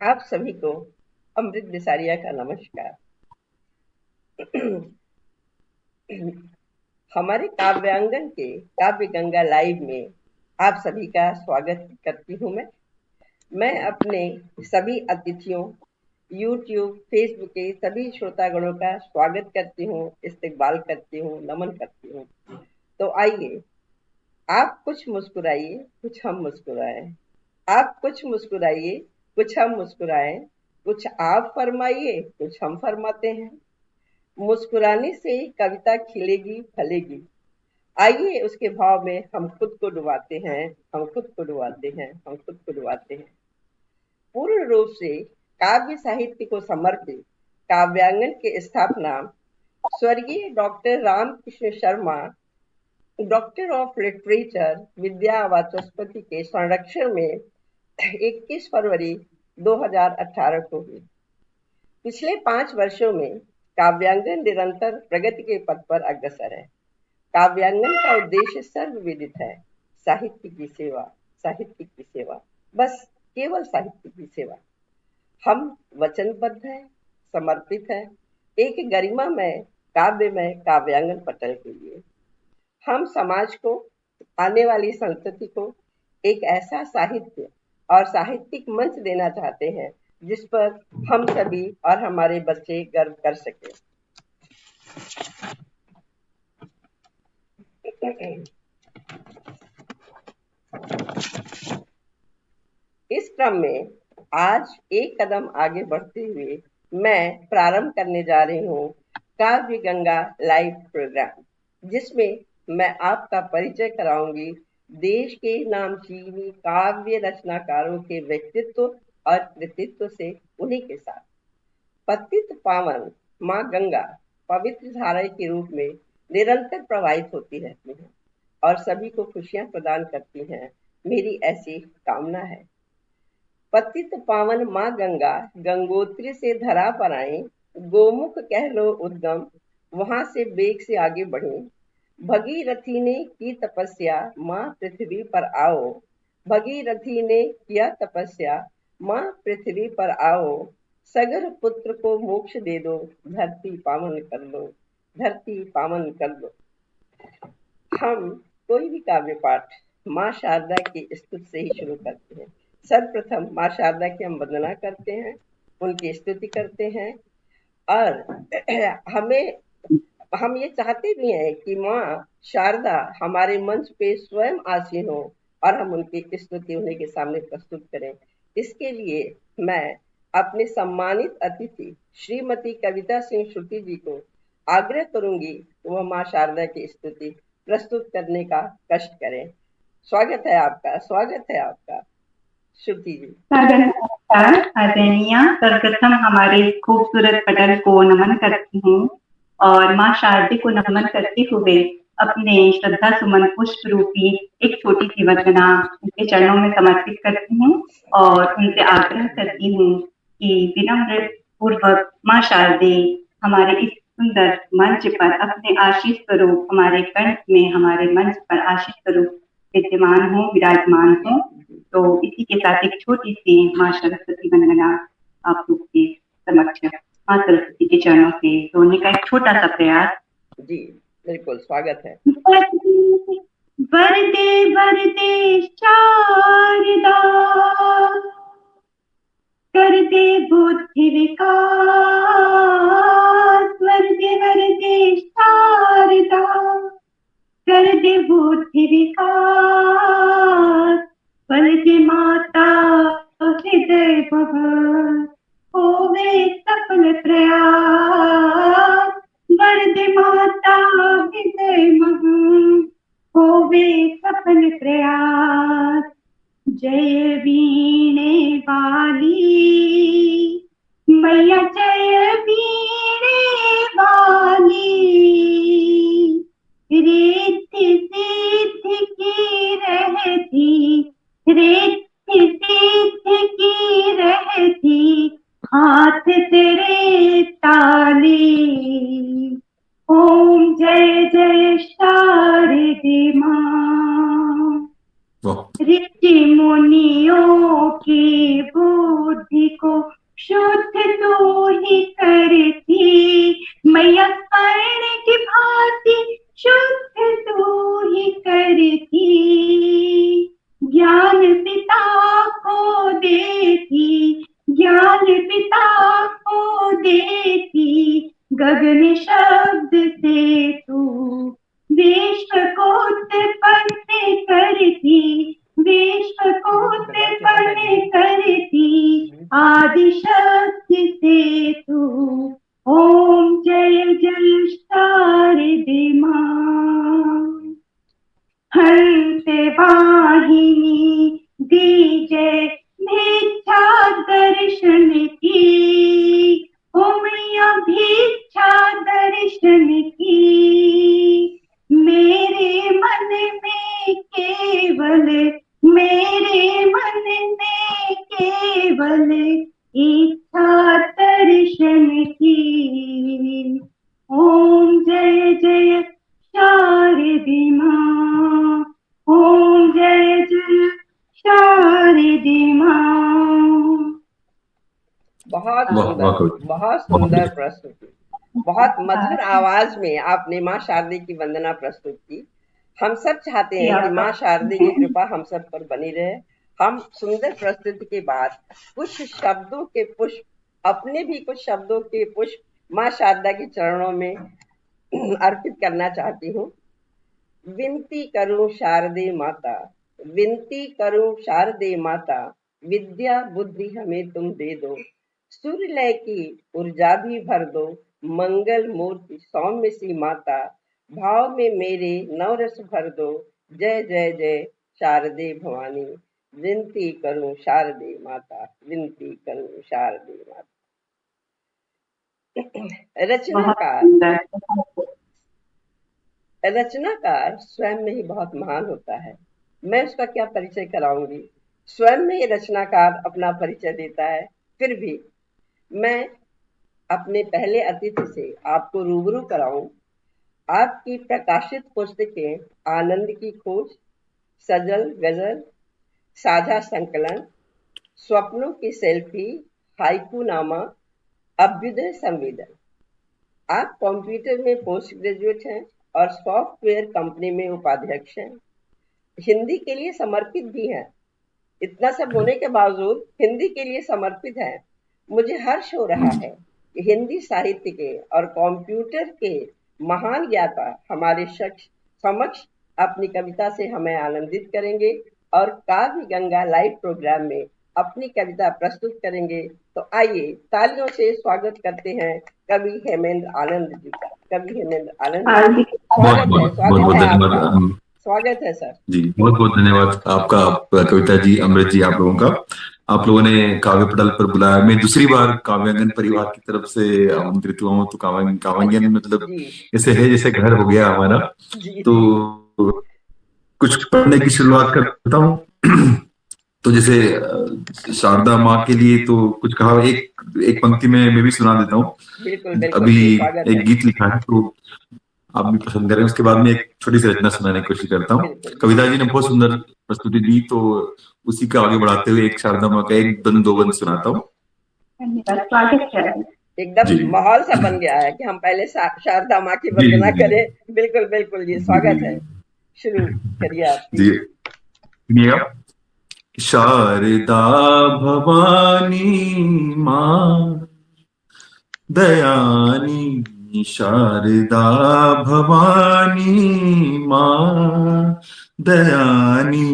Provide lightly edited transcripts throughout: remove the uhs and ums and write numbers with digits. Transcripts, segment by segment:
आप सभी को अमृत बिसारिया का नमस्कार। हमारे काव्यांगन के काव्य गंगा लाइव में आप सभी का स्वागत करती हूँ मैं अपने सभी अतिथियों, यूट्यूब, फेसबुक के सभी श्रोतागणों का स्वागत करती हूँ, इस्तकबाल करती हूँ, नमन करती हूँ। तो आइए, आप कुछ मुस्कुराइए, कुछ हम मुस्कुराएं। आप कुछ मुस्कुराइए, कुछ हम मुस्कुराएं। कुछ आप फरमाइए, कुछ हम फरमाते हैं। मुस्कुराने से कविता खिलेगी फलेगी। आइए उसके भाव में हम खुद को डुबाते हैं, हम खुद को डुबाते हैं, हम खुद को डुबाते हैं। पूर्ण रूप से काव्य साहित्य को समर्पित काव्यांगन की स्थापना स्वर्गीय doctor Ramkrishna Sharma, doctor of literature, विद्या वाचस्पति के संरक्षण में 21 फरवरी 2018 को हुई। पिछले 5 वर्षों में काव्यांगन निरंतर प्रगति के पथ पर अग्रसर है। काव्यांगन का उद्देश्य सर्वविदित है, साहित्य की सेवा, साहित्य की सेवा, बस केवल साहित्य की सेवा। हम वचनबद्ध हैं, समर्पित हैं एक गरिमामय काव्यमय काव्यांगन पटल के लिए। हम समाज को, आने वाली संस्कृति को एक ऐसा साहित्य और साहित्यिक मंच देना चाहते हैं जिस पर हम सभी और हमारे बच्चे गर्व कर सकें। इस क्रम में आज एक कदम आगे बढ़ते हुए मैं प्रारंभ करने जा रही हूँ काव्य गंगा लाइव प्रोग्राम, जिसमें मैं आपका परिचय कराऊंगी देश के नामचीनी काव्य रचनाकारों के व्यक्तित्व और कृतित्व से, उन्हीं के साथ। पतित पावन माँ गंगा पवित्र धारा के रूप में निरंतर प्रवाहित होती रहती हैं और सभी को खुशियां प्रदान करती हैं, मेरी ऐसी कामना है। पतित पावन माँ गंगा गंगोत्री से धरा पर आई, गोमुख कह लो उद्गम, वहां से बेग से आगे बढ़ी। भगीरथी ने की तपस्या, माँ पृथ्वी पर आओ। भगीरथी ने किया तपस्या, माँ पृथ्वी पर आओ। सगर पुत्र को मोक्ष दे दो, धरती पावन कर लो, धरती पावन कर लो। हम कोई भी काव्य पाठ माँ शारदा की स्तुति से ही शुरू करते हैं। सर्वप्रथम माँ शारदा की हम वंदना करते हैं, उनकी स्तुति करते हैं और हमें हम ये चाहते भी हैं कि माँ शारदा हमारे मंच पे स्वयं आसीन हो और हम उनकी स्तुति उन्हीं के सामने प्रस्तुत करें। इसके लिए मैं अपने सम्मानित अतिथि श्रीमती कविता सिंह श्रुति जी को आग्रह करूंगी कि वह माँ शारदा की स्तुति प्रस्तुत करने का कष्ट करें। स्वागत है आपका, स्वागत है आपका श्रुति जी। नमस्कार आदरणीय। सर्वप्रथम हमारे खूबसूरत पटल को नमन करती हूँ और माँ शारदा को नमन करते हुए अपने श्रद्धा सुमन पुष्प रूपी एक छोटी सी वंदना उनके चरणों में समर्पित करती हूँ और उनसे आग्रह करती हूँ कि विनम्र पूर्वक माँ शारदा हमारे इस सुंदर मंच पर अपने आशीष स्वरूप हमारे कंठ में, हमारे मंच पर आशीष स्वरूप विद्यमान हो, विराजमान हो। तो इसी के साथ एक छोटी सी माँ सरस्वती वंदना आप लोग के समक्ष माँ सरस्वती के चरणों से सोने का एक छोटा सा प्रयास। जी बिल्कुल, स्वागत है। वरदे वरदे शारदा, कर दे बुद्धि विकास। वरदे वरदे शारदा, कर दे बुद्धि विकास। वरदे माता हृदय भवन, होवे सफल प्रयास। वरदे माता हृदय भवन, होवे सफल प्रयास। जय वीणे वाली मैया, जय वीणे वाली। रिद्धि सिद्धि की रहती, रिद्धि सिद्धि की रहती, हाथ तेरे ताली। ओम जय जय शारदे माँ, ऋषि मुनियों की बुद्धि को शुद्ध तू ही करती, मैया स्वर्ण की भांति शुद्ध तू ही करती, ज्ञान पिता को देती, ज्ञान पिता को देती, गगन शब्द से तू विश्व को उत्पन्न करती, विश्व को उत्पन्न करती, आदि शक्ति से तू। ओम जय जय शारदे मां। हंस वाहिनी दीजय भिक्षा दर्शन की, ओ मैया भिक्षा दर्शन की, मेरे मन में केवल, मेरे मन में केवल इच्छा दर्शन की। ओम जय जय शारदे मां, ओम जय जय शारदे मां। बहुत सुंदर प्रस्तुति, बहुत मधुर आवाज में आपने माँ शारदे की वंदना प्रस्तुत की। हम सब चाहते हैं कि माँ शारदे की कृपा हम सब पर बनी रहे। हम सुंदर प्रस्तुति के बाद कुछ शब्दों के पुष्प, अपने भी कुछ शब्दों के पुष्प माँ शारदा के चरणों में अर्पित करना चाहती हूँ। विनती करूं शारदे माता, विनती करूं शारदे माता, विद्या बुद्धि हमें तुम दे दो, सूर्यलय की ऊर्जा भी भर दो, मंगल मूर्ति सौम्य सी माता, भाव में मेरे नवरस भर दो, जय जय जय शारदे भवानी, विनती करूं शारदे माता, विनती करूं शारदे माता। रचनाकार स्वयं में ही बहुत महान होता है। मैं उसका क्या परिचय कराऊंगी, स्वयं में ही रचनाकार अपना परिचय देता है। फिर भी मैं अपने पहले अतिथि से आपको रूबरू कराऊं। आपकी प्रकाशित पुस्तकें आनंद की खोज, सजल गजल, साझा संकलन, स्वप्नों की सेल्फी, हाइकू नामा, अभ्युदय संवेदन। आप कंप्यूटर में पोस्ट ग्रेजुएट हैं और सॉफ्टवेयर कंपनी में उपाध्यक्ष हैं। हिंदी के लिए समर्पित भी हैं। इतना सब होने के बावजूद हिंदी के लिए समर्पित हैं। मुझे हर्ष हो रहा है कि हिंदी साहित्य के और कंप्यूटर के महान ज्ञाता हमारे समक्ष अपनी कविता से हमें आनंदित करेंगे और काव्य गंगा लाइव प्रोग्राम में अपनी कविता प्रस्तुत करेंगे। तो आइए तालियों से स्वागत करते हैं कवि हेमेंद्र आनंद जी का। कवि हेमेंद्र आनंद जी, स्वागत है सर जी। बहुत बहुत धन्यवाद आपका कविता जी, अमृत जी, आप लोगों का। आप लोगों ने काव्य पटल पर बुलाया। मैं दूसरी बार काव्यांगन परिवार की तरफ से आमंत्रित हुआ हूँ। तो काव्यांगन मतलब ऐसे है जैसे घर हो गया हमारा। तो कुछ पढ़ने की शुरुआत करता हूँ। तो जैसे शारदा माँ के लिए तो कुछ कहा, एक पंक्ति में मैं भी सुना देता हूँ। अभी एक गीत लिखा है तो आप भी पसंद करें। उसके बाद में एक छोटी सी रचना सुनाने की कोशिश करता हूँ। कविता जी ने बहुत सुंदर प्रस्तुति दी, तो उसी का आगे बढ़ाते हुए एक शारदा माँ का एक दो बंद सुनाता हूँ। एकदम माहौल सा बन गया है कि हम पहले शारदा माँ की वंदना करें। बिल्कुल बिल्कुल जी, स्वागत है, शुरू करिए आप जी। सुनिएगा। शारदा भवानी माँ दयानी, शारदा भवानी माँ दयानी,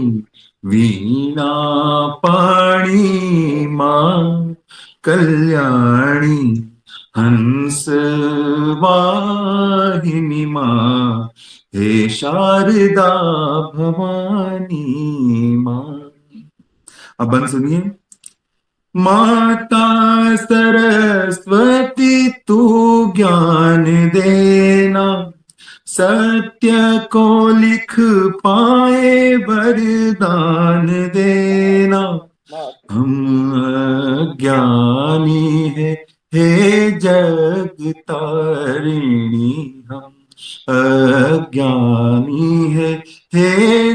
वीणा पाणी माँ कल्याणी, हंस वाहिनी माँ हे शारदा भवानी माँ। अब बंद सुनिए। माता सरस्वती तू ज्ञान देना, सत्य को लिख पाए वरदान देना। हम अज्ञानी है हे जग तारिणी, हम अज्ञानी है हे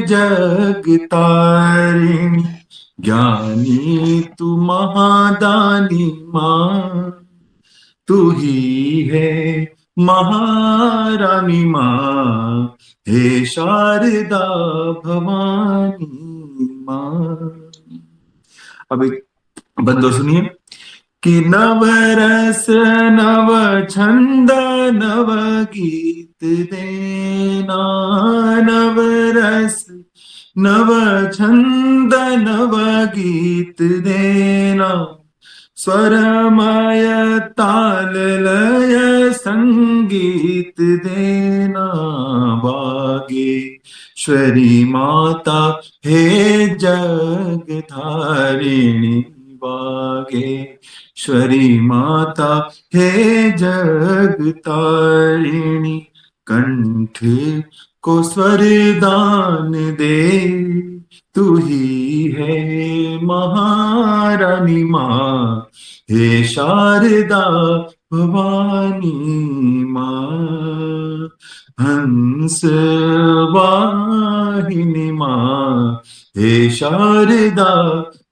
जग तारिणी, ज्ञानी तू महादानी माँ, तू ही है महारानी माँ, हे शारदा भवानी माँ। अब एक बंदो सुनिए कि नवरस नव छंद नव गीत देना, नवरस नव छंद नव गीत देना, स्वरमय ताल लय संगीत देना, बागेश्वरी माता हे जगधारिणी, बागेश्वरी माता हे जगतारिणी, कंठ को स्वरदान दे, तू ही है महारानी माँ, हे शारदा भवानी माँ, हंस वाहिनी माँ, हे शारदा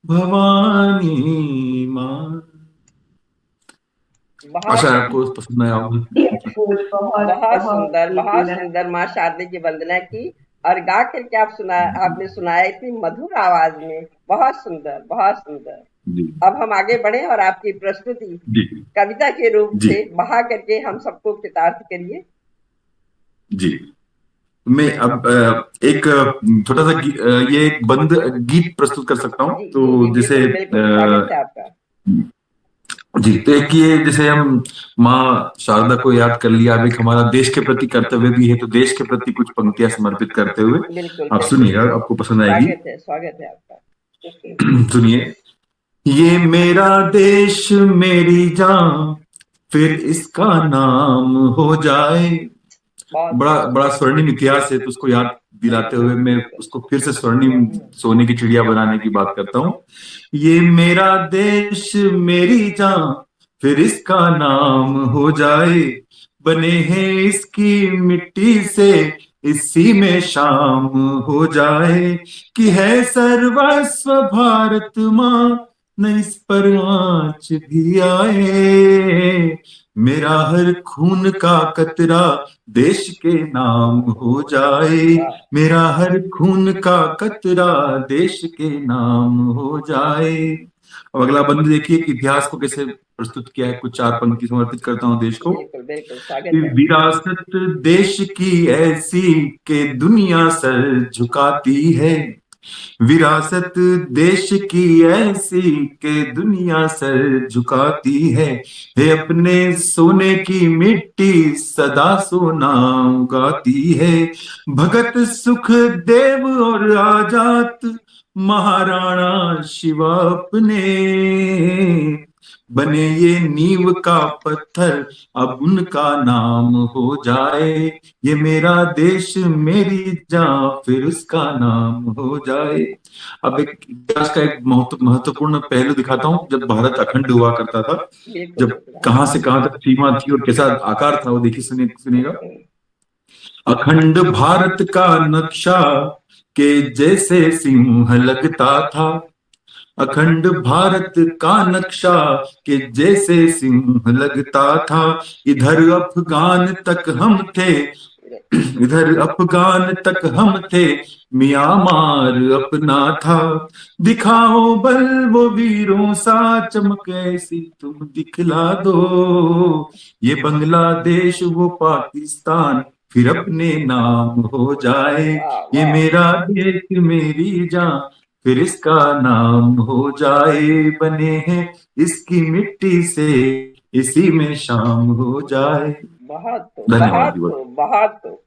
भवानी माँ। आशा है आपको पसंद आया होगा। बहुत सुंदर माँ शारदा की वंदना की और गा करके आपने सुनाया इतनी मधुर आवाज में। बहुत सुंदर। अब हम आगे बढ़े और आपकी प्रस्तुति कविता के रूप से बहा करके हम सबको कृतार्थ करिए। जी, मैं अब एक छोटा सा ये एक बंद गीत प्रस्तुत कर सकता हूँ। तो जैसे स्वागत है आपका। जी, तो एक ये जैसे हम माँ शारदा को याद कर लिया, अब एक हमारा देश के प्रति कर्तव्य भी है, तो देश के प्रति कुछ पंक्तियां समर्पित करते हुए आप सुनिएगा, आपको पसंद आएगी। स्वागत है आपका। सुनिए, ये मेरा देश मेरी जान, फिर इसका नाम हो जाए। बड़ा स्वर्णिम इतिहास है, तो उसको याद दिलाते हुए मैं उसको फिर से स्वर्णिम सोने की चिड़िया बनाने की बात करता हूँ। ये मेरा देश मेरी जान, फिर इसका नाम हो जाए, बने हैं इसकी मिट्टी से, इसी में शाम हो जाए, कि है सर्वस्व भारत माँ, न इस पर आँच भी आए, मेरा हर खून का कतरा देश के नाम हो जाए, मेरा हर खून का कतरा देश के नाम हो जाए। अब अगला बंद देखिए कि इतिहास को कैसे प्रस्तुत किया है, कुछ 4 पंक्ति समर्पित करता हूँ देश को। विरासत देश की ऐसी के दुनिया सर झुकाती है, विरासत देश की ऐसी के दुनिया सर झुकाती है, हे अपने सोने की मिट्टी सदा सोना उगाती है, भगत सुखदेव और आजाद महाराणा शिवा अपने, बने ये नींव का पत्थर अब उनका नाम हो जाए, ये मेरा देश मेरी जान फिर उसका नाम हो जाए। अब एक इतिहास का एक महत्वपूर्ण पहलू दिखाता हूँ। जब भारत अखंड हुआ करता था, जब कहां से कहां तक सीमा थी और कैसा आकार था, वो देखिए सुनिएगा। अखंड भारत का नक्शा के जैसे सिंह लगता था, अखंड भारत का नक्शा के जैसे सिंह लगता था, इधर अफगान तक हम थे, इधर अफगान तक हम थे, म्यांमार अपना था, दिखाओ बल वो वीरों सा, चमक ऐसी तुम दिखला दो, ये बांग्लादेश वो पाकिस्तान फिर अपने नाम हो जाए, ये मेरा देश मेरी जान फिर इसका नाम हो जाए, बने हैं इसकी मिट्टी से इसी में शाम हो जाए। धन्यवाद।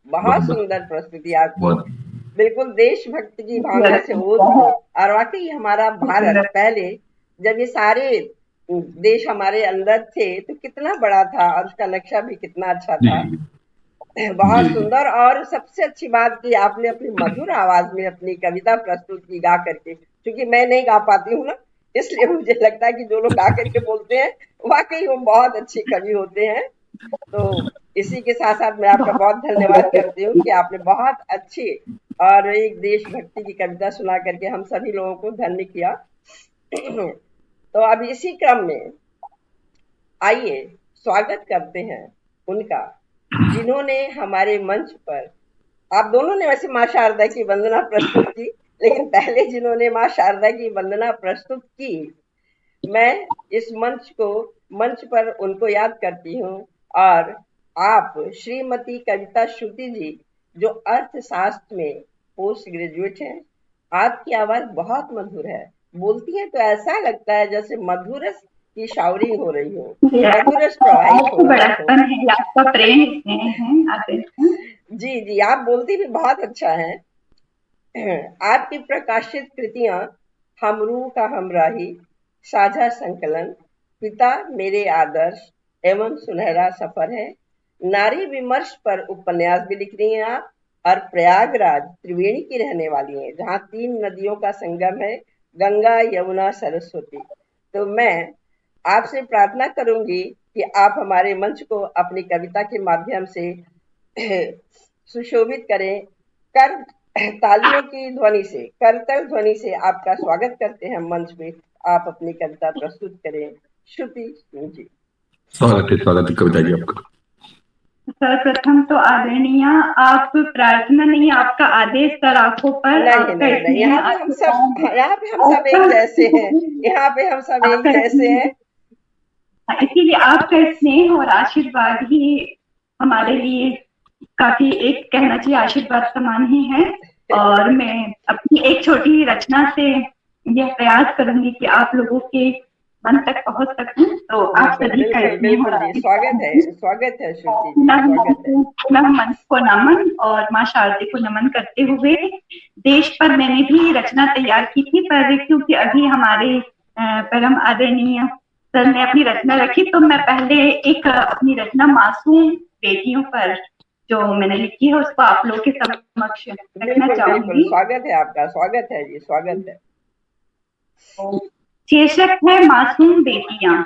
बहुत सुंदर प्रस्तुति आपकी, बिल्कुल देशभक्ति की भावना से और वाकई हमारा भारत पहले जब ये सारे देश हमारे अंदर थे तो कितना बड़ा था और उसका नक्शा भी कितना अच्छा था। बहुत सुंदर। और सबसे अच्छी बात कि आपने अपनी मधुर आवाज में अपनी कविता प्रस्तुत की गा करके, क्योंकि मैं नहीं गा पाती हूँ ना, इसलिए मुझे लगता है कि जो लोग गा करके बोलते हैं वाकई वो बहुत अच्छे कवि होते हैं। तो इसी के साथ साथ मैं आपका बहुत धन्यवाद करती हूँ कि आपने बहुत अच्छे और एक देशभक्ति की कविता सुना करके हम सभी लोगों को धन्य किया। तो अब इसी क्रम में आइए स्वागत करते हैं उनका, जिन्होंने हमारे मंच पर, आप दोनों ने वैसे माँ शारदा की वंदना प्रस्तुत की, लेकिन पहले जिन्होंने माँ शारदा की वंदना प्रस्तुत की, मैं इस मंच पर उनको याद करती हूँ। और आप श्रीमती कविता श्रुति जी, जो अर्थशास्त्र में पोस्ट ग्रेजुएट हैं, आपकी आवाज बहुत मधुर है। बोलती है तो ऐसा लगता है जैसे मधुरस की शावरिंग हो रही हो, मधुरस प्रवाहित हो रहा हो। है, आपका प्रेम स्नेह है। जी जी, आप बोलती भी बहुत अच्छा है। आपकी प्रकाशित कृतियां हमरू का हमराही, साझा संकलन, पिता मेरे आदर्श एवं सुनहरा सफर है, नारी विमर्श पर उपन्यास भी लिख रही हैं आप, और प्रयागराज त्रिवेणी की रहने वाली हैं, जहाँ 3 नदियों का संगम है, गंगा यमुना सरस्वती। तो मैं आपसे प्रार्थना करूंगी कि आप हमारे मंच को अपनी कविता के माध्यम से सुशोभित करें। कर तालियों की ध्वनि से, करतल ध्वनि से आपका स्वागत करते हैं मंच पे। आप अपनी कविता प्रस्तुत करें। श्रुति सिंह जी। स्वागत है कविता जी आपका। सर्वप्रथम तो आदरणीय, आप प्रार्थना नहीं, आपका आदेश सर आंखों पर। नहीं नहीं नहीं, यहाँ पे हम सब एक जैसे हैं, यहाँ पे हम सब एक जैसे हैं। इसीलिए आपका स्नेह और आशीर्वाद ही हमारे लिए काफी, एक कहना चाहिए आशीर्वाद समान ही है। और मैं अपनी एक छोटी रचना से यह प्रयास करूंगी कि आप लोगों के मन तक पहुंच सकूं। तो आप सभी का बिल्कुल जी, स्वागत है श्रुति जी, स्वागत है। पुनः मंच को नमन और माँ शारदा को नमन करते हुए, देश पर मैंने भी रचना तैयार की थी, पर क्योंकि अभी हमारे परम आदरणीय सर ने अपनी रचना रखी, तो मैं पहले एक अपनी रचना मासूम बेटियों पर जो मैंने लिखी है उसको आप लोगों के समक्ष रखना चाहूंगी। स्वागत है आपका, स्वागत है जी, स्वागत है। शीर्षक है मासूम बेटियां।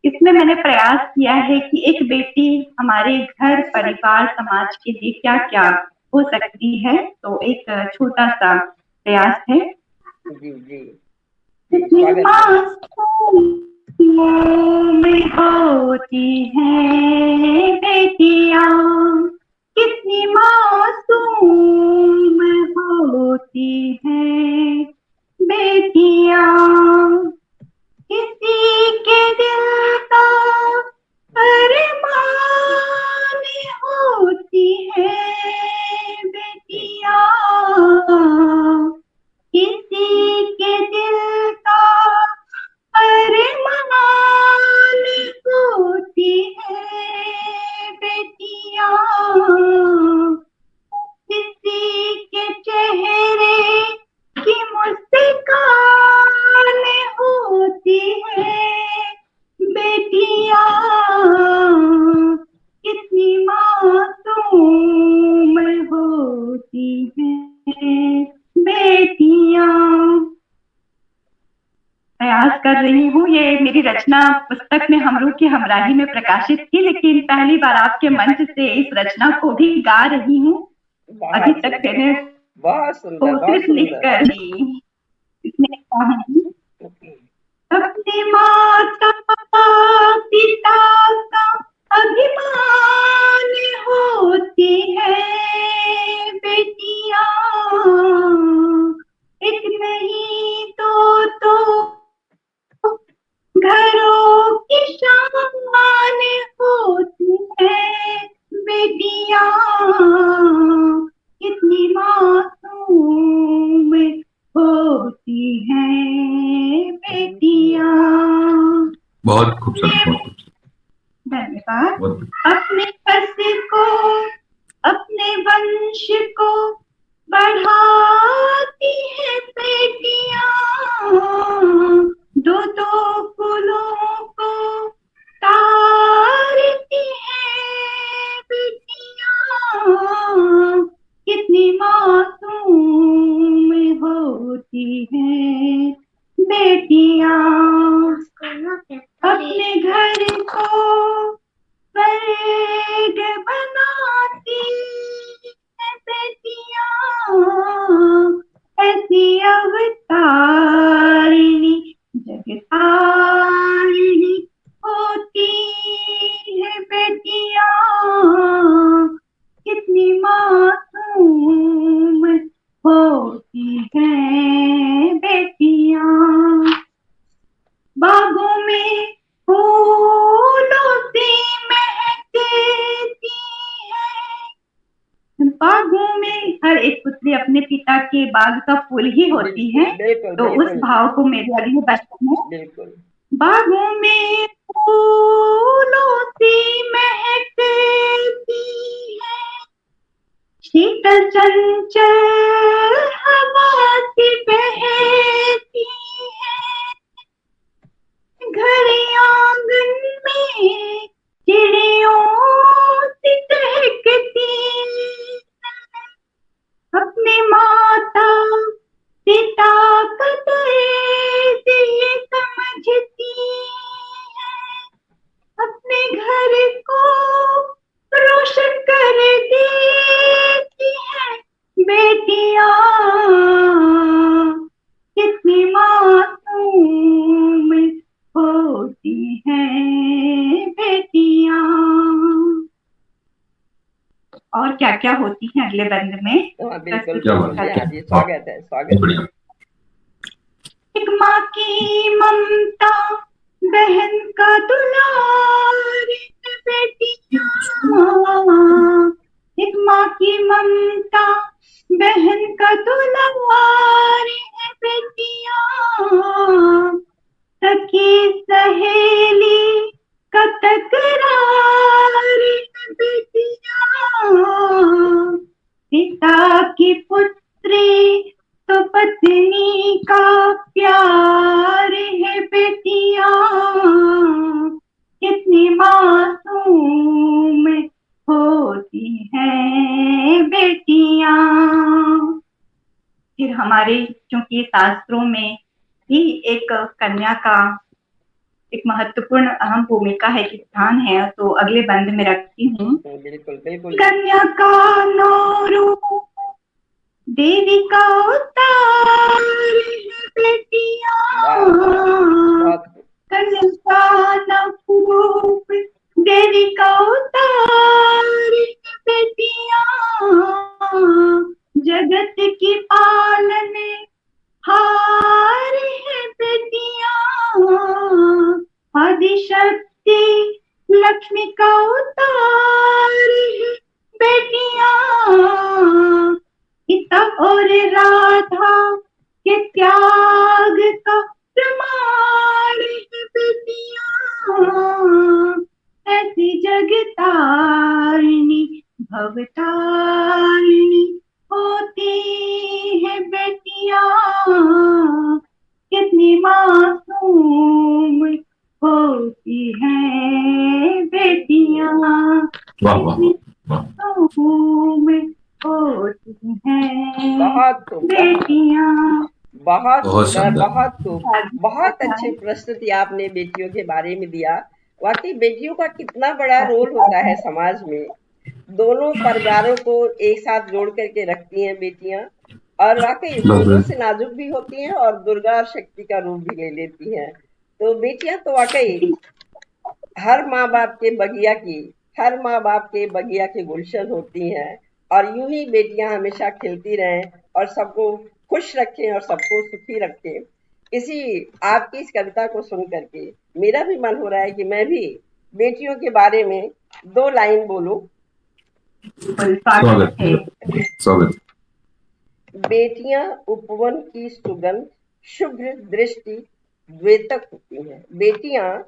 इसमें मैंने प्रयास किया है कि एक बेटी हमारे घर, परिवार, समाज के लिए क्या क्या हो सकती है। तो एक छोटा सा प्रयास है। जी जी, स्वागत में होती है बेटियां, कितनी मासूम होती है बेटियां, किसी के दिल का अरमान होती है बेटियां, किसी के दिल का अरमान होती है बेटियां, किसी के चेहरे की मुस्कान होती है बेटियां, कितनी मासूम होती है बेटियां। प्रयास कर रही हूँ। ये मेरी रचना पुस्तक में हमरू की हमराही में प्रकाशित थी, लेकिन पहली बार आपके मंच से इस रचना को भी गा रही हूँ। अभी तक मैंने कोशिश लिख कर दी। अपने माता पिता का अभिमान होती है बेटियां, एक नहीं तो घरों की शान होती है बेटियां, कितनी मासूम होती है बेटियां। बहुत खूबसूरत, धन्यवाद। अपने कस को, अपने वंश को बढ़ाती है बेटियां, दो दो कुलों को तारती है बेटियां, कितनी मासूम होती है बेटियां, अपने घर को स्वर्ग बनाती है बेटियां, जगतारिणी होती है बेटियां, कितनी मासूम होती हैं बेटियां। बागों में फूलों से महकती है। बागों में हर एक पुत्री अपने पिता के बाग का फूल ही होती है। बिल्कुल, तो उस बिल्कुल, भाव को मेरे अगले बचपन में, बिल्कुल। बागों में फूलों से महकती है, शीतल चंचल हवा से बहती है, घर आंगन में चिड़ियों से चहकती, अपने माता पिता कदर से ये समझती है, अपने घर को रोशन कर देती है बेटियां, कितनी मासूम होती हैं बेटियां। और क्या क्या होती हैं अगले बंद में। हाँ, बिल्कुल, क्या बिल्कुल। बात जी है, हाँ जी, स्वागत है, स्वागत है। बढ़िया। एक माँ की ममता, बहन का दुलार है बेटियां, एक माँ की ममता, बहन का दुलार है बेटियां, सखी सहेली का तकरार है बेटियां, पिता की पुत्री तो पत्नी का प्यार है बेटियां, कितनी मासूम होती हैं बेटियां। फिर हमारे चूंकि शास्त्रों में भी एक कन्या का एक महत्वपूर्ण अहम भूमिका है, स्थान है, तो अगले बंद में रखती हूँ। बिल्कुल, बिल्कुल। कन्या का नौ रूप, देवी का अवतार है बेटियां, कन्या का नौ रूप, देवी का अवतार है बेटियां, जगत की पालन हार है बेटियां, आदिशक्ति लक्ष्मी का अवतार है बेटियां, सीता और राधा के त्याग का प्रमाण है बेटियां, ऐसी जगतारिणी भवतारिणी होती है बेटियां, कितनी मासूम होती हैं बेटियां, वाह वाह कितनी वाह, मासूम होती हैं बहुत खूब, बेटियां। बहुत बहुत सुंदर, शानदार। बहुत खूब। बहुत अच्छी प्रस्तुति आपने बेटियों के बारे में दिया। वाकई बेटियों का कितना बड़ा रोल होता है समाज में। दोनों परिवारों को एक साथ जोड़ करके रखती हैं बेटियां, और वाकई फूलों से नाजुक भी होती हैं और दुर्गा और शक्ति का रूप भी ले लेती हैं। तो बेटियां तो वाकई हर माँ बाप के बगिया की, हर माँ बाप के बगिया की गुलशन होती हैं, और यूं ही बेटियां हमेशा खिलती रहें और सबको खुश रखें और सबको सुखी रखें। इसी आपकी इस कविता को सुन करके मेरा भी मन हो रहा है कि मैं भी बेटियों के बारे में 2 लाइन बोलूं। स्वागत स्वागत। बेटियां उपवन की सुगंध, शुभ्र दृष्टि द्वेतक होती हैं। बेटियां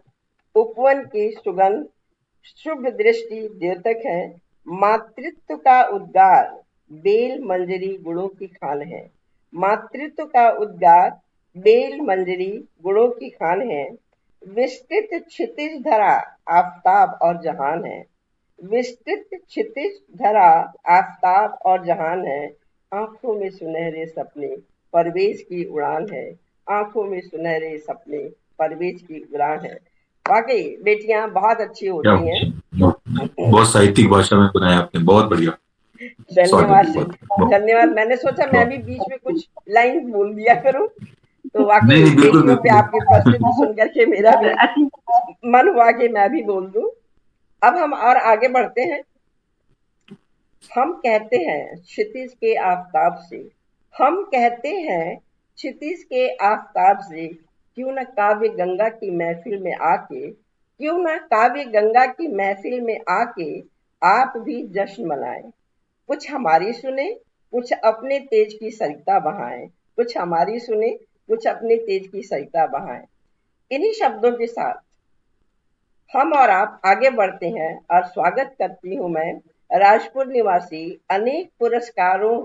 उपवन की सुगंध, शुभ दृष्टि द्योतक है। मातृत्व का उद्गार, बेल मंजरी गुणों की खान है। मातृत्व का उद्गार, बेल मंजरी गुणों की खान है। विस्तृत क्षितिज धरा आफताब और जहान है। विस्तृत क्षितिज धरा आफताब और जहान है। आंखों में सुनहरे सपने, परवेज की उड़ान है। आंखों में सुनहरे सपने, परवेज की उड़ान है। वाकई बेटियां बहुत अच्छी होती हैं। बहुत साहित्यिक भाषा में बनाया आपने, बहुत बढ़िया। धन्यवाद, धन्यवाद। मैंने सोचा मैं भी बीच में कुछ लाइन बोल दिया करूं। तो वाकई नहीं बिल्कुल रेडियो पे बिल्कुल। आपकी उपस्थिति सुन करके मेरा भी मन हुआ कि मैं भी बोल दूं। अब हम और आगे बढ़ते हैं। हम कहते हैं क्षितिज के आफताब से, हम कहते हैं क्षितिज के आफताब से, क्यों न काव्य गंगा की महफिल में आके, क्यों न काव्य गंगा की महफिल में आके आप भी जश्न मनाएं। कुछ हमारी सुने, कुछ अपने तेज की सरिता बहाएं। कुछ हमारी सुने, कुछ अपने तेज की सरिता बहाएं। इन्हीं शब्दों के साथ हम और आप आगे बढ़ते हैं और स्वागत करती हूँ मैं राजपुर निवासी अनेक पुरस्कारों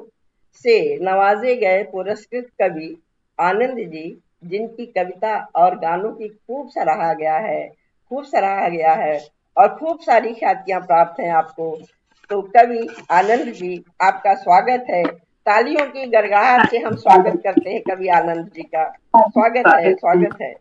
से नवाजे गए पुरस्कृत कवि आनंद जी, जिनकी कविता और गानों की खूब सराहा गया है, खूब सराहा गया है और खूब सारी ख्यातियां प्राप्त हैं आपको। तो कवि आनंद जी, आपका स्वागत है। तालियों की गड़गड़ाहट से हम स्वागत करते हैं कवि आनंद जी का। स्वागत है, स्वागत है।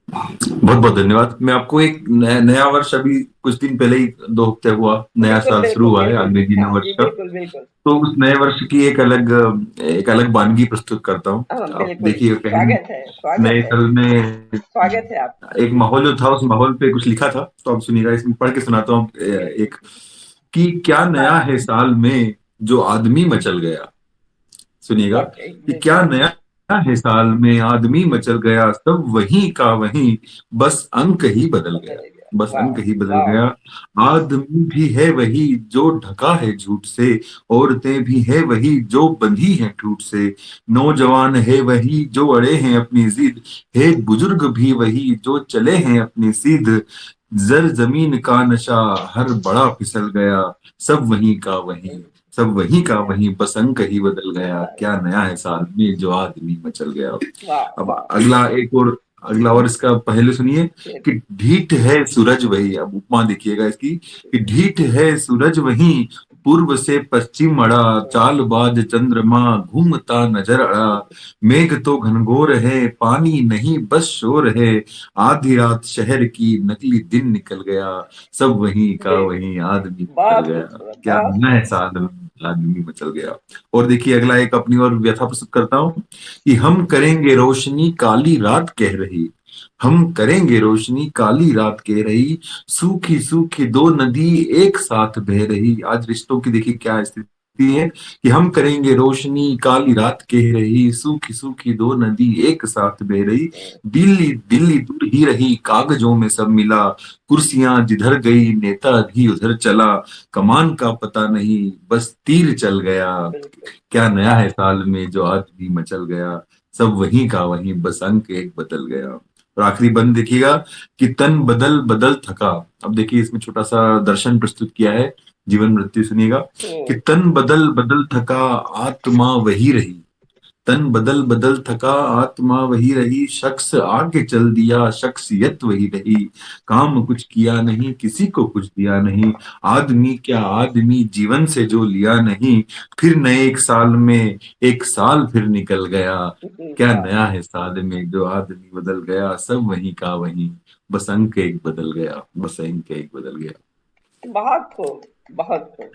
बहुत बहुत धन्यवाद। मैं आपको एक नया वर्ष अभी कुछ दिन पहले ही 2 हफ्ते हुआ नया बिल्कुल साल शुरू बिल्कुल हुआ है बिल्कुल। अंग्रेजी नव हाँ वर्ष जी, का। बिल्कुल बिल्कुल। तो उस नए वर्ष की एक अलग वानगी प्रस्तुत करता हूँ। हाँ आप बिल्कुल, देखिए कहीं स्वागत है, स्वागत नए है, साल में स्वागत है आपका। एक माहौल जो था उस माहौल पे कुछ लिखा था, तो आप सुनिएगा, इसमें पढ़ के सुनाता हूँ। एक कि क्या नया है साल में जो आदमी मचल गया। सुनिएगा ओके, कि क्या बिल्कुल। नया है साल में आदमी मचल गया, सब वही का वही, बस अंक ही बदल गया। बदल गया। बस वाह, अंक ही बदल वाह। गया। आदमी भी है वही जो ढका है झूठ से, औरतें भी है वही जो बंधी हैं ठूठ से, नौजवान है वही जो अड़े हैं अपनी जिद, है बुजुर्ग भी वही जो चले हैं अपनी सीध, जर जमीन का नशा हर बड़ा फिसल गया, सब वही का वही, सब वही का वही, बस अंक ही बदल गया। क्या नया है साल में जो आदमी मचल गया। वाह, अब वाह। अगला और इसका पहले सुनिए कि बिल्कुल, ढीठ है सूरज वही। अब उपमा देखिएगा इसकी कि ढीठ है सूरज वही, पूर्व से पश्चिम अड़ा, चालबाज चंद्रमा घूमता नजर अड़ा, मेघ तो घनघोर है पानी नहीं बस शोर है, आधी रात शहर की नकली दिन निकल गया, सब वही का बिल्कुल। वही आदमी निकल बहुत गया। खूबसूरत, क्या बहुत नया है खूबसूरत। साल में आदमी मचल गया। और देखिए अगला एक अपनी और व्यथा प्रस्तुत करता हूँ कि हम करेंगे रोशनी काली रात कह रही, हम करेंगे रोशनी काली रात कह रही, सूखी सूखी दो नदी एक साथ बह रही। आज रिश्तों की देखिए क्या स्थिति है कि हम करेंगे रोशनी काली रात कह रही, सूखी सूखी दो नदी एक साथ बह रही, दिल्ली दिल्ली दूर ही रही कागजों में सब मिला, कुर्सियां जिधर गई नेता भी उधर चला, कमान का पता नहीं बस तीर चल गया। बिल्कुल। क्या नया है साल में जो आज भी मचल गया, सब वही का वही, बस अंक एक बदल गया। और आखिरी बंद देखिएगा कि तन बदल बदल थका। अब देखिए इसमें छोटा सा दर्शन प्रस्तुत किया है, जीवन मृत्यु सुनिएगा कि हम्म। तन बदल बदल थका, आत्मा वही रही, तन बदल बदल थका आत्मा वही रही, शख्स आगे चल दिया शख्सियत वही रही, काम कुछ किया नहीं किसी को कुछ दिया नहीं, आदमी क्या आदमी जीवन से जो लिया नहीं, फिर नए एक साल में एक साल फिर निकल गया। क्या वाह, नया है साल में जो आदमी बदल गया, सब वही का वही, बस अंक एक बदल गया, बस अंक एक बदल गया। बहुत खूब, बहुत खूब,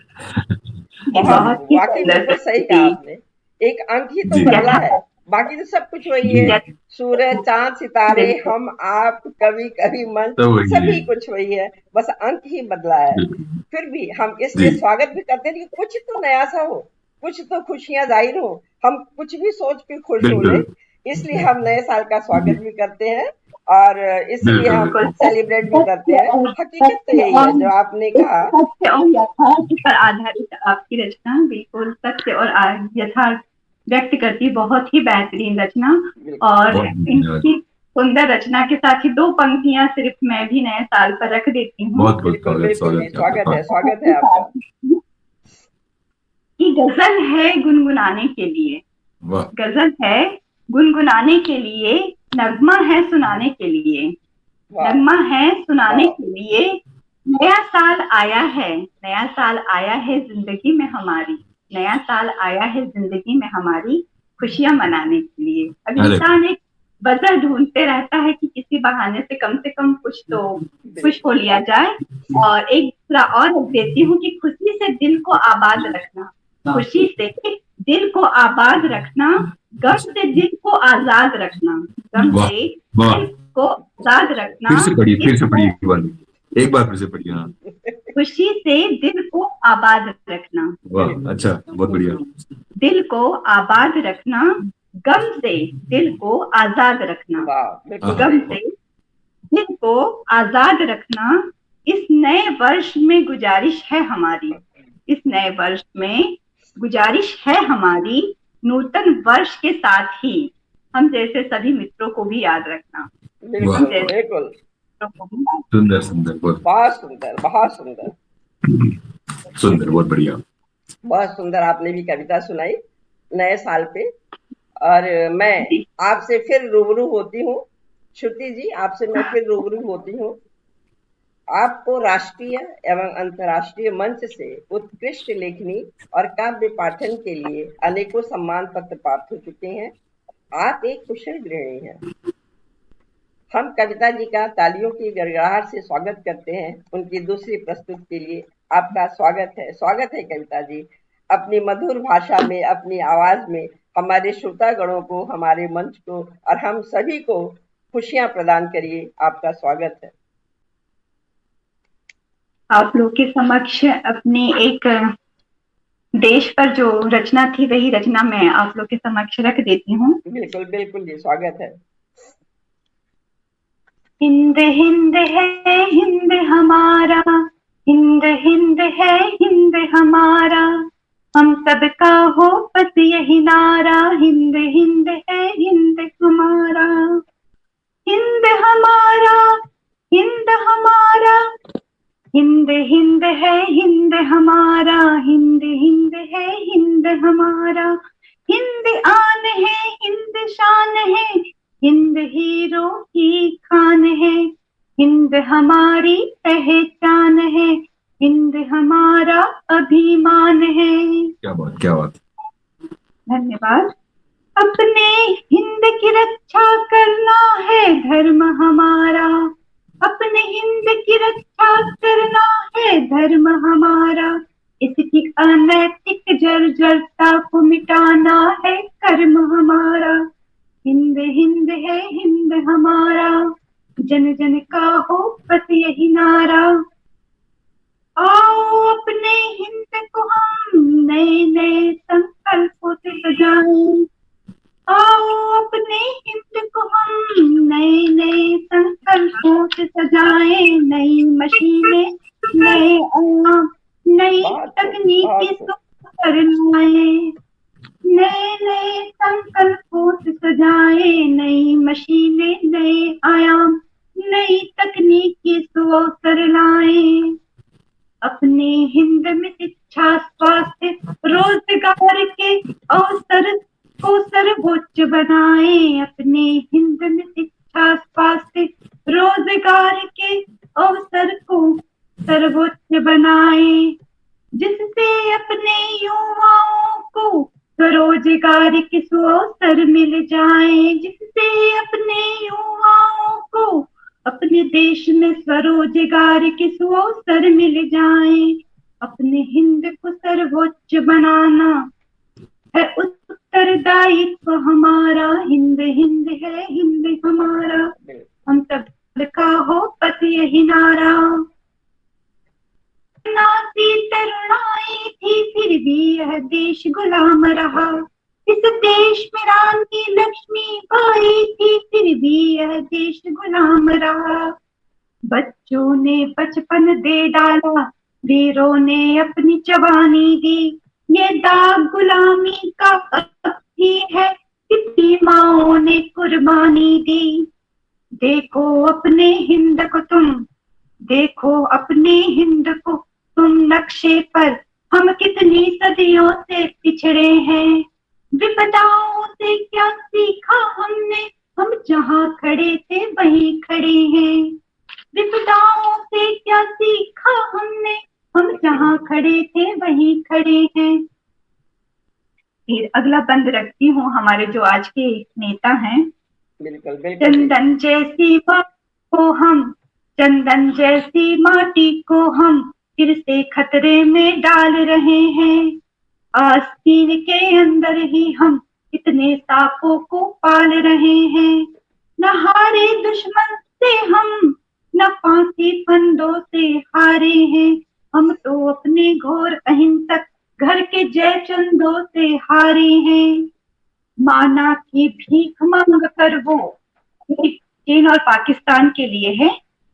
बहुत बहुत खूब। ही वाकई सुंदर बिल्कुल सही कहा प्रस्तुति। आपने। एक अंक ही तो जी बदला है, बाकी तो सब कुछ वही है। सूरज, चांद, सितारे, बिल्कुल। हम, आप, कवि, कवि मन, सब वही है। सभी कुछ वही है, बस अंक ही बदला है। बिल्कुल। फिर भी हम जी इसलिए स्वागत भी करते हैं कि कुछ तो नया सा हो, कुछ तो खुशियां जाहिर हो, हम कुछ भी सोच के खुश हो बिल्कुल। ले। इसलिए हम नए साल का जी स्वागत भी करते हैं और इसलिए बिल्कुल हम बिल्कुल बिल्कुल। सेलिब्रेट भी करते हैं। हकीकत तो यही है जो आपने कहा। सत्य और यथार्थ पर आधारित आपकी रचना बिल्कुल सत्य और यथार्थ व्यक्त करती, बहुत ही बेहतरीन रचना। बिल्कुल। और बहुत धन्यवाद। इनकी सुंदर रचना के साथ ही दो पंक्तियां सिर्फ मैं भी नए साल पर रख देती हूँ बहुत बहुत बिल्कुल स्वागत, बिल्कुल स्वागत जी, है आपका, स्वागत है, स्वागत। स्वागत है आपका। कि गजल है गुनगुनाने के लिए, वाह। गजल है गुनगुनाने के लिए, नगमा है सुनाने के लिए, वाह, नगमा है सुनाने वाह। के लिए। नया साल आया है, नया साल आया है जिंदगी में हमारी, नया साल आया है जिंदगी में हमारी, खुशियां मनाने के लिए। अब अरे इंसान एक वजह ढूंढते रहता है कि किसी बहाने से कम कुछ तो खुश हो लिया जाए। और एक दूसरा और रख देती हूँ कि खुशी से दिल को आबाद रखना, खुशी से दिल को आबाद रखना, गम से दिल को आजाद रखना, गम वाह से वाह, दिल को आजाद रखना, फिर से पढ़िए इसको एक बार फिर से पढ़िए। हाँ खुशी से दिल को आबाद रखना, वाह, अच्छा, बहुत बढ़िया। दिल को आबाद रखना, गम से दिल को आजाद रखना, गम से दिल को आजाद रखना। इस नए वर्ष में गुजारिश है हमारी, इस नए वर्ष में गुजारिश है हमारी, नूतन वर्ष के साथ ही हम जैसे सभी मित्रों को भी याद रखना। बिल्कुल, सुंदर सुंदर, बहुत सुंदर, बहुत सुंदर, सुंदर, बहुत बढ़िया, बहुत सुंदर। आपने भी कविता सुनाई नए साल पे। और मैं आपसे फिर रूबरू होती हूँ श्रुति जी, आपसे मैं फिर रूबरू होती हूँ। आपको राष्ट्रीय एवं अंतर्राष्ट्रीय मंच से उत्कृष्ट लेखनी और काव्य पाठन के लिए अनेकों सम्मान पत्र प्राप्त हो चुके हैं। आप एक कुशल गृहिणी हैं। हम कविता जी का तालियों की गड़गड़ाहट से स्वागत करते हैं उनकी दूसरी प्रस्तुति के लिए। आपका स्वागत है कविता जी। अपनी मधुर भाषा में, अपनी आवाज में हमारे श्रोतागणों को, हमारे मंच को और हम सभी को खुशियां प्रदान करिए। आपका स्वागत है। आप लोग के समक्ष अपनी एक देश पर जो रचना थी वही रचना मैं आप लोग के समक्ष रख देती हूँ। बिल्कुल बिल्कुल जी, स्वागत है। हिंद हिंद है हिंद हमारा, हिंद हिंद है हिंद हमारा, हम सबका हो बस यही नारा, हिंद हिंद है हिंद हमारा, हिंद हमारा, हिंद हमारा, हिंद हिंद है हिंद हमारा, हिंद हिंद है हिंद हमारा, हिंद आन है हिंद शान है, हिंद हीरो की खान है, हिंद हमारी पहचान है, हिंद हमारा अभिमान है। क्या बात, क्या बात। धन्यवाद। अपने हिंद की रक्षा करना है धर्म हमारा, अपने हिंद की रक्षा करना है धर्म हमारा, इसकी अनैतिक जर्जरता को मिटाना है कर्म हमारा, हिंद हिंद है हिंद हमारा, जन जन का हो बस यही नारा। आओ अपने हिंद को हम नए नए संकल्पों से सजाएं, आओ अपने हिंद को हम नए नए संकल्पों से सजाएं, नई मशीनें, नए आयाम, नई तकनीकी सुपर लाएं, नए नए संकल्पों से सजाएं, नई मशीनें, नए आयाम, नई तकनीकी सुअवसर लाएं। अपने हिंद में शिक्षा, स्वास्थ्य, रोजगार के अवसर को सर्वोच्च बनाएं, अपने हिंद में शिक्षा, स्वास्थ्य, रोजगार के अवसर को सर्वोच्च बनाएं, जिससे अपने युवाओं को स्वरोजगार के सुअवसर मिल जाएं, जिससे अपने युवाओं को अपने देश में स्वरोजगार के सुअवसर मिल जाएं। अपने हिंद को सर्वोच्च बनाना है उत्तरदायित्व हमारा, हिंद हिंद है हिंद हमारा, हम सब का हो बस यही नारा। तरुणाई थी फिर भी यह देश गुलाम रहा, इस देश में रानी लक्ष्मी बाई थी फिर भी यह देश गुलाम रहा, बच्चों ने बचपन दे डाला, वीरों ने अपनी जवानी दी, ये दाग गुलामी का अब भी है, कितनी माओं ने कुर्बानी दी। देखो अपने हिंद को तुम, देखो अपने हिंद को तुम नक्शे पर, हम कितनी सदियों से पिछड़े हैं, विपदाओं से क्या सीखा हमने, हम जहाँ खड़े थे वहीं खड़े हैं, विपदाओं से क्या सीखा हमने, हम जहाँ खड़े थे वहीं खड़े हैं। फिर अगला बंद रखती हूँ हमारे जो आज के नेता हैं। चंदन जैसी को हम, चंदन जैसी माटी को हम फिर से खतरे में डाल रहे हैं, आस्तीन के अंदर ही हम इतने सांपों को पाल रहे हैं। न हारे दुश्मन से हम, न फांसी फंदों से हारे हैं। हम तो अपने घोर अहिंसक घर के जय चंदों से हारे हैं। माना की भीख मांग कर वो, चीन और पाकिस्तान के लिए है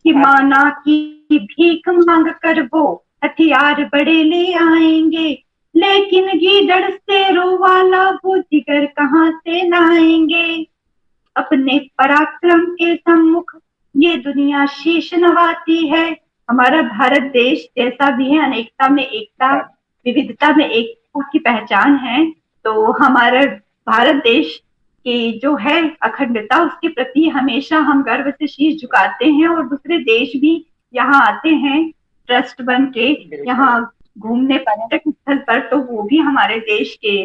कि माना की भीख मांग कर वो हथियार बड़े ले आएंगे, लेकिन गीदड़ शेरों वाला वो जिगर कहाँ से लाएंगे। अपने पराक्रम के सम्मुख ये दुनिया शीश नवाती है। हमारा भारत देश जैसा भी है, अनेकता में एकता, विविधता में एकता की पहचान है। तो हमारा भारत देश की जो है अखंडता, उसके प्रति हमेशा हम गर्व से शीश झुकाते हैं और दूसरे देश भी यहाँ आते हैं ट्रस्ट बन के यहाँ घूमने पर्यटक स्थल पर, तो वो भी हमारे देश के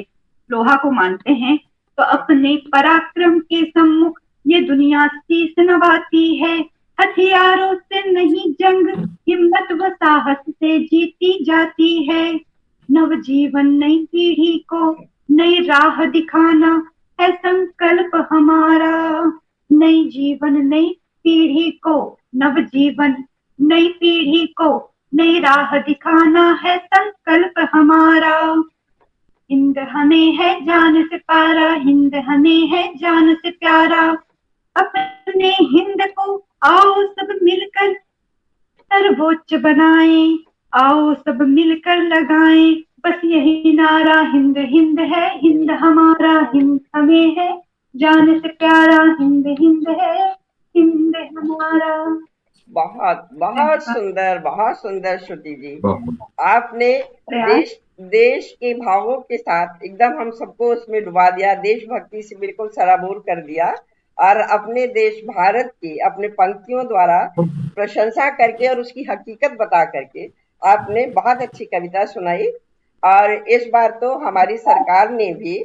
लोहा को मानते हैं। तो अपने पराक्रम के सम्मुख ये दुनिया शीश नवाती है। हथियारों से नहीं जंग, हिम्मत व साहस से जीती जाती है। नवजीवन नई पीढ़ी को नई राह दिखाना है संकल्प हमारा। नई जीवन नई पीढ़ी को, नवजीवन नई पीढ़ी को नई राह दिखाना है संकल्प हमारा। हिंद हमें है जान से प्यारा, हिंद हमें है जान से प्यारा। अपने हिंद को आओ सब मिलकर सर्वोच्च बनाएं, आओ सब मिलकर लगाएं बस यही नारा, हिंद हिंद है हिंद हमारा, हिंद हमें है जान से प्यारा, हिंद हिंद है हिंद हमारा। बहुत बहुत सुंदर श्रुति जी। आपने देश के भावों के साथ एकदम हम सबको उसमें डुबा दिया, देशभक्ति से बिल्कुल सराबोर कर दिया और अपने देश भारत की अपने पंक्तियों द्वारा प्रशंसा करके और उसकी हकीकत बता करके आपने बहुत अच्छी कविता सुनाई। और इस बार तो हमारी सरकार ने भी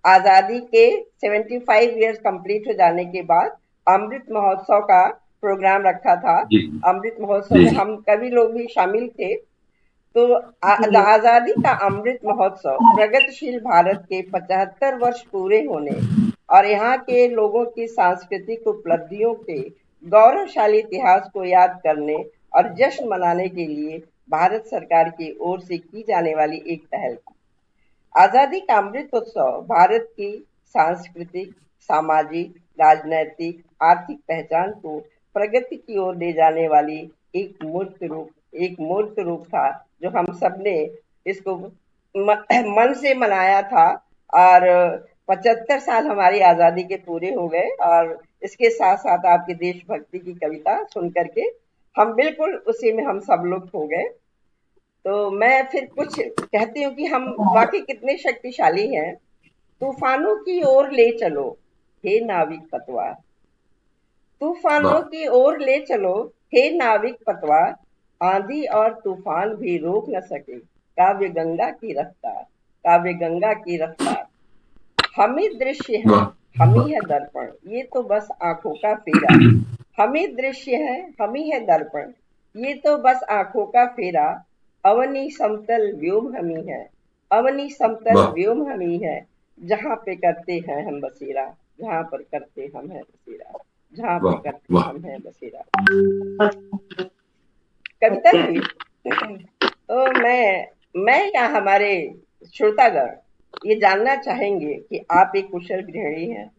आजादी के 75 इयर्स कंप्लीट हो जाने के बाद अमृत महोत्सव का प्रोग्राम रखा था। अमृत महोत्सव में हम कभी लोग भी शामिल थे। तो आजादी का अमृत महोत्सव प्रगतिशील भारत के 75 वर्ष पूरे होने और यहाँ के लोगों की सांस्कृतिक उपलब्धियों के गौरवशाली इतिहास को याद करने और जश्न मनाने के लिए भारत सरकार की ओर से की जाने वाली एक पहल थी। आजादी का अमृत उत्सव भारत की सांस्कृतिक, सामाजिक, राजनैतिक, आर्थिक पहचान को प्रगति की ओर ले जाने वाली एक मूर्त रूप था, जो हम सब ने इसको मन से मनाया था। और 75 साल हमारी आजादी के पूरे हो गए और इसके साथ साथ आपकी देशभक्ति की कविता सुन करके हम बिल्कुल उसी में हम सब लोग खो गए। तो मैं फिर कुछ कहती हूँ कि हम वाकई कितने शक्तिशाली हैं। तूफानों की ओर ले चलो हे नाविक पतवार, तूफानों की ओर ले चलो हे नाविक पतवार, आंधी और तूफान भी रोक न सके काव्य गंगा की रफ्तार, काव्य गंगा की रफ्तार। हमें दृश्य है, हमी है दर्पण, ये तो बस आंखों का फेरा। हमें दृश्य है, हमी है दर्पण, ये तो बस आंखों का फेरा। अवनी समतल व्योम हमी है, अवनी समतल व्योम हमी है, जहाँ पे करते हैं हम बसेरा, जहाँ पर करते हम है बसेरा, जहाँ पर करते हम है बसेरा। कविता जी, तो मैं या हमारे श्रोतागण ये जानना चाहेंगे कि आप एक कुशल गृहिणी हैं,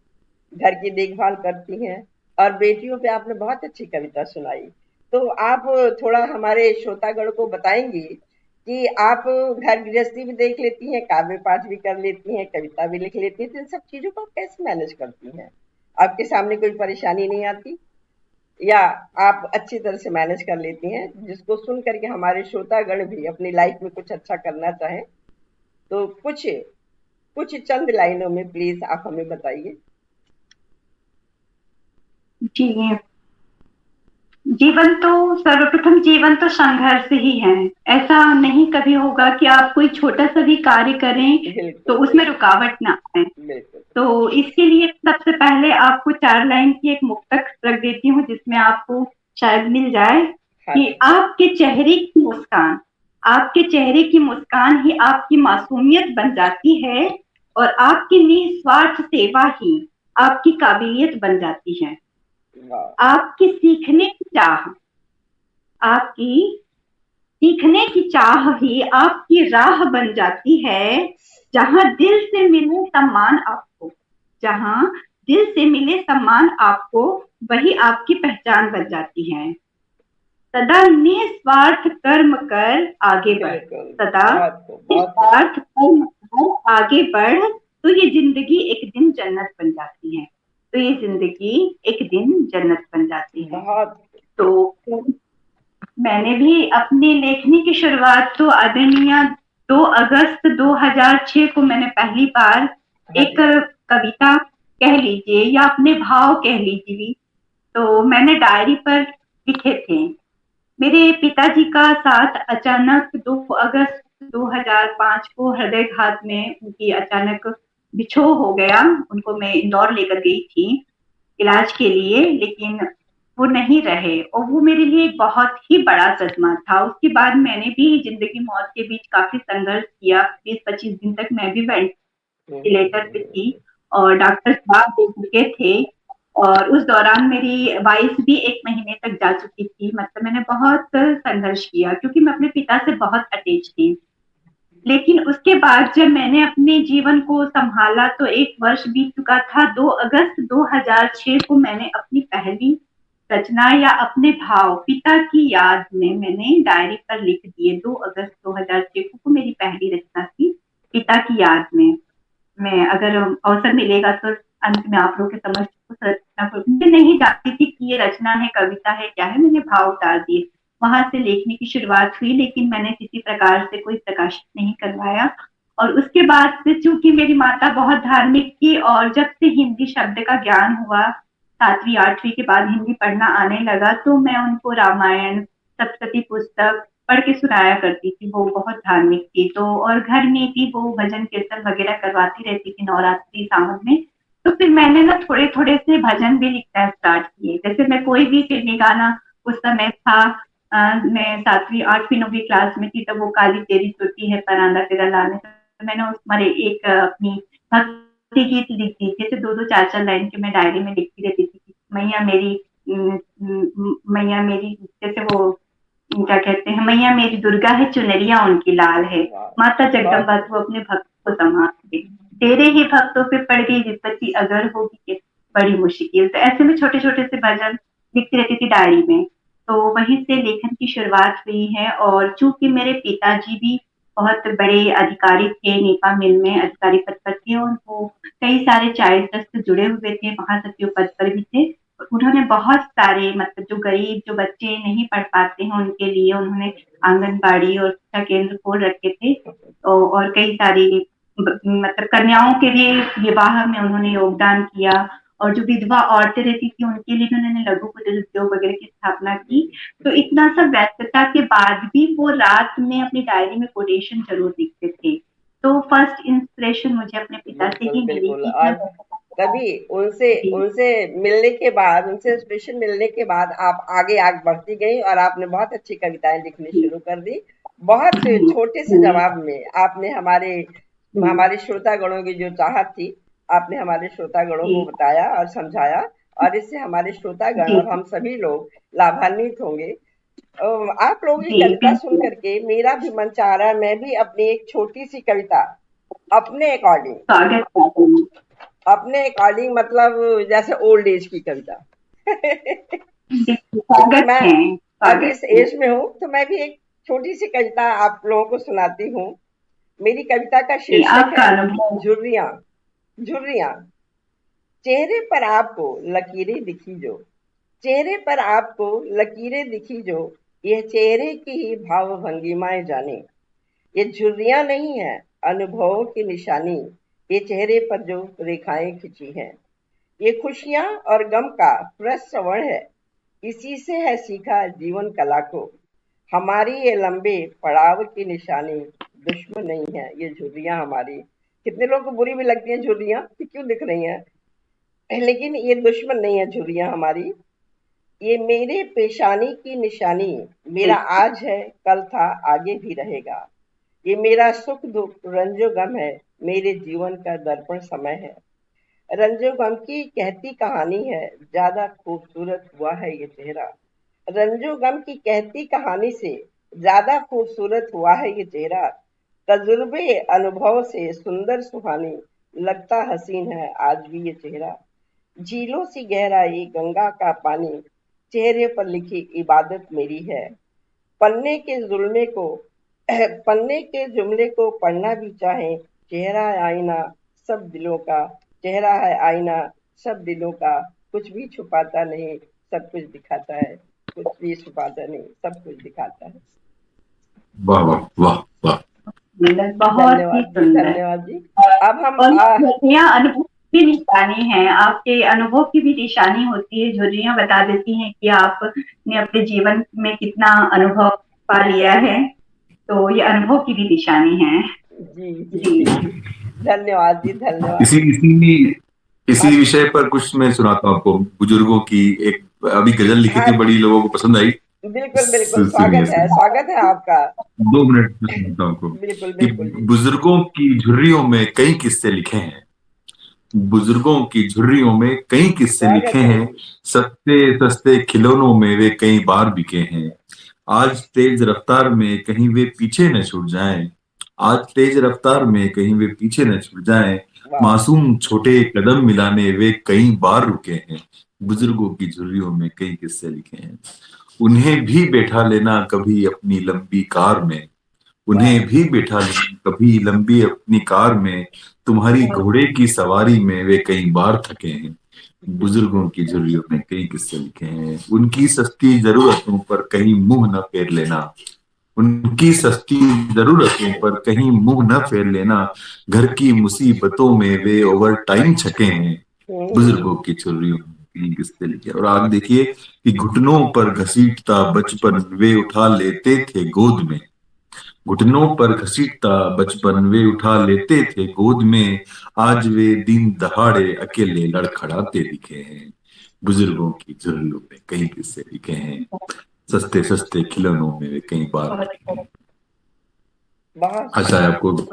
घर की देखभाल करती हैं और बेटियों पे आपने बहुत अच्छी कविता सुनाई। तो आप थोड़ा हमारे श्रोतागण को बताएंगी कि आप घर गृहस्थी भी देख लेती हैं, काव्य पाठ भी कर लेती हैं, कविता भी लिख लेती हैं, तो इन सब चीजों को आप कैसे मैनेज करती हैं? आपके सामने कोई परेशानी नहीं आती या आप अच्छी तरह से मैनेज कर लेती हैं, जिसको सुन करके हमारे श्रोतागण भी अपनी लाइफ में कुछ अच्छा करना चाहें? तो कुछ चंद लाइनों में प्लीज आप हमें बताइए। जी, सर्वप्रथम जीवन तो संघर्ष ही है। ऐसा नहीं कभी होगा कि आप कोई छोटा सा भी कार्य करें तो उसमें रुकावट ना आए। तो इसके लिए सबसे पहले आपको 4 लाइन की एक मुक्तक रख देती हूँ, जिसमें आपको शायद मिल जाए कि आपके चेहरे की मुस्कान ही आपकी मासूमियत बन जाती है और आपकी निस्वार्थ सेवा ही आपकी काबिलियत बन जाती है। आपकी सीखने की चाह ही आपकी राह बन जाती है। जहां दिल से मिले सम्मान आपको, वही आपकी पहचान बन जाती है। सदा निस्वार्थ कर्म कर आगे बढ़, सदा निस्वार्थ कर्म कर आगे बढ़, तो ये जिंदगी एक दिन जन्नत बन जाती है। तो मैंने भी अपनी लेखनी की शुरुआत तो आदरणीय 2 अगस्त 2006 को मैंने पहली बार एक कविता कह लीजिए या अपने भाव कह लीजिए, तो मैंने डायरी पर लिखे थे। मेरे पिताजी का साथ अचानक 2 अगस्त 2005 को हृदयघात में उनकी अचानक विछोह हो गया। उनको मैं इंदौर लेकर गई थी इलाज के लिए, लेकिन वो नहीं रहे और वो मेरे लिए एक बहुत ही बड़ा सदमा था। उसके बाद मैंने भी जिंदगी मौत के बीच काफी संघर्ष किया। 20-25 दिन तक मैं भी वेंटिलेटर पे थी और डॉक्टर साहब दे चुके थे, और उस दौरान मेरी वाइफ भी 1 महीने तक जा चुकी थी। मतलब मैंने बहुत संघर्ष किया क्योंकि मैं अपने पिता से बहुत अटैच थी। लेकिन उसके बाद जब मैंने अपने जीवन को संभाला तो 1 वर्ष बीत चुका था। 2 अगस्त 2006 को मैंने अपनी पहली रचना या अपने भाव पिता की याद में मैंने डायरी पर लिख दिए। 2 अगस्त 2006 को मेरी पहली रचना थी पिता की याद में। मैं अगर अवसर मिलेगा तो अंत में आप लोगों के समक्ष रचना मुझे नहीं जानती थी कि ये रचना है, कविता है, क्या है। मैंने भाव उतार दिए, वहां से लिखने की शुरुआत हुई, लेकिन मैंने किसी प्रकार से कोई प्रकाशित नहीं करवाया। और उसके बाद से चूंकि मेरी माता बहुत धार्मिक थी और जब से हिंदी शब्द का ज्ञान हुआ 7वीं 8वीं के बाद हिंदी पढ़ना आने लगा, तो मैं उनको रामायण, सप्तशती पुस्तक पढ़ के सुनाया करती थी। वो बहुत धार्मिक थी, तो और घर में भी वो भजन कीर्तन वगैरह करवाती रहती थी नवरात्रि सावन में। तो फिर मैंने ना थोड़े थोड़े से भजन भी लिखना स्टार्ट किए। जैसे मैं कोई भी फिल्मी गाना, उस समय था मैं 7वीं 8वीं 9वीं क्लास में थी, तब वो काली तेरी चोटी है परांदा तेरा लाल है, तो मैंने उस पर एक अपनी भक्ति गीत लिखती थी। तो 2-2 4-4 लाइन के मैं डायरी में लिखती रहती थी। मैया मेरी जैसे वो क्या कहते हैं, मैया मेरी दुर्गा है चुनरिया उनकी लाल है, माता जगदम्बा तू अपने भक्त को संभाल दे, तेरे ही भक्तों पे पड़ गई विपत्ति अगर होगी बड़ी मुश्किल। तो ऐसे में छोटे छोटे से भजन लिखती रहती थी डायरी में। तो वहीं से लेखन की शुरुआत हुई है। और चूंकि मेरे पिताजी भी बहुत बड़े अधिकारी थे, नीपा मिल में अधिकारी पद पर थे और वो कई सारे चाय से जुड़े हुए थे, महासचिव पद पर भी थे। उन्होंने बहुत सारे मतलब जो गरीब जो बच्चे नहीं पढ़ पाते हैं उनके लिए उन्होंने आंगनबाड़ी और शिक्षा केंद्र खोल रखे थे। और कई सारी मतलब कन्याओं के लिए विवाह में उन्होंने योगदान किया। और जो विधवा औरतें रहती थी उनके लिए भी उन्होंने लघु कुटीर उद्योग वगैरह की स्थापना की। तो इतना सब व्यस्तता के बाद भी वो रात में अपनी डायरी में कोटेशन जरूर लिखते थे। तो फर्स्ट इंस्पिरेशन मुझे अपने पिता से ही मिली थी। तभी उनसे मिलने के बाद, उनसे इंस्पिरेशन मिलने के बाद आप आगे बढ़ती गई और आपने बहुत अच्छी कविताएं लिखनी शुरू कर दी। बहुत छोटे से जवाब में आपने हमारे श्रोतागणों की जो चाहत थी, आपने हमारे श्रोतागणों को बताया और समझाया, और इससे हमारे श्रोतागण और हम सभी लोग लाभान्वित होंगे। आप लोगों की कविता सुन करके मेरा भी मन चाह रहा है मैं भी अपनी एक छोटी सी कविता अपने अकॉर्डिंग मतलब जैसे ओल्ड एज की कविता क्योंकि मैं अब इस एज में हूँ, तो मैं भी एक छोटी सी कविता आप लोगों को सुनाती हूँ। मेरी कविता का शीर्षक है झुर्रियां। झुर्रियां। चेहरे पर आपको लकीरें दिखी जो, चेहरे पर आपको लकीरें दिखी जो, यह चेहरे की ही भाव भंगिमाएं जाने। ये झुर्रियां नहीं है अनुभवों की निशानी, ये चेहरे पर जो रेखाएं खिंची हैं। ये खुशियां और गम का प्रश्रवण है, इसी से है सीखा जीवन कला को। हमारी ये लंबे पड़ाव की निशानी दुश्मन नहीं है ये झुर्रियां हमारी। कितने लोगों को बुरी भी लगती हैं झुर्रियां कि क्यों दिख रही हैं, लेकिन ये दुश्मन नहीं है झुर्रियां हमारी। ये मेरे पेशानी की निशानी, मेरा आज है कल था आगे भी रहेगा। ये मेरा सुख दुख रंजो गम है, मेरे जीवन का दर्पण समय है। रंजो गम की कहती कहानी है, ज्यादा खूबसूरत हुआ है ये चेहरा। रंजो गम की कहती कहानी से ज्यादा खूबसूरत हुआ है ये चेहरा। तजुर्बे अनुभव से सुंदर सुहानी, लगता हसीन है आज भी ये चेहरा। झीलों सी गहराई गंगा का पानी, चेहरे पर लिखी इबादत मेरी है। पन्ने के जुल्मे को पन्ने के जुमले को पढ़ना भी चाहे, चेहरा है आईना सब दिलों का। चेहरा है आईना सब दिलों का, कुछ भी छुपाता नहीं सब कुछ दिखाता है। कुछ भी छुपाता नहीं सब कुछ दिखाता है। वाह वाह वाह वाह। बहुत ही धन्यवाद जी, सुंदर। धन्यवाद जी। अब हम और झुर्रियाँ अनुभव की निशानी है, आपके अनुभव की भी निशानी होती है। झुर्रियाँ बता देती हैं कि आपने अपने जीवन में कितना अनुभव पा लिया है, तो ये अनुभव की भी निशानी है। जी जी जी, धन्यवाद जी, धन्यवाद। इसी इसी इसी विषय पर कुछ मैं सुनाता हूँ आपको, बुजुर्गों की एक अभी गजल लिखी हाँ थी, बड़ी लोगों को पसंद आई। बिल्कुल बिल्कुल, सुनिए स्वागत है आपका। 2 मिनट में सुनाता हूँ आपको बिल्कुल कि बिल्कुल जी। बुजुर्गों की झुर्रियों में कई किस्से लिखे हैं। बुजुर्गों की झुर्रियों में कई किस्से लिखे स्वागत है हैं। जी। सस्ते सस्ते खिलौनों में वे कई बार बिके हैं। आज तेज रफ्तार में कहीं वे पीछे न छूट जाएं। आज तेज रफ्तार में कहीं वे पीछे न छूट जाएं। वाह। मासूम छोटे कदम मिलाने वे कई बार रुके हैं। बुजुर्गों की झुर्रियों में कई किस्से लिखे हैं। उन्हें भी बैठा लेना कभी अपनी लंबी कार में। उन्हें भी बैठा लेना कभी लंबी अपनी कार में। तुम्हारी घोड़े की सवारी में वे कई बार थके हैं। बुजुर्गों की झुर्रियों में कई किस्से लिखे हैं। उनकी सस्ती जरूरतों पर कहीं मुंह न फेर लेना। उनकी सस्ती जरूरतों पर कहीं मुंह न फेर लेना। घर की मुसीबतों में वे ओवर टाइम छके हैं। बुजुर्गों की झुर्रियों में कई किस्से लिखे हैं। और आगे देखिए कि घुटनों पर घसीटता बचपन वे उठा लेते थे गोद में। घुटनों पर घसीटता बचपन वे उठा लेते थे गोद में। आज वे दिन दहाड़े अकेले लड़खड़ाते दिखे हैं। बुजुर्गों की झुर्रियों में कई किस्से लिखे हैं। सस्ते सस्ते खिलौनों में वे कई बार दिखे हैं। बहुत आशा है आपको बहुत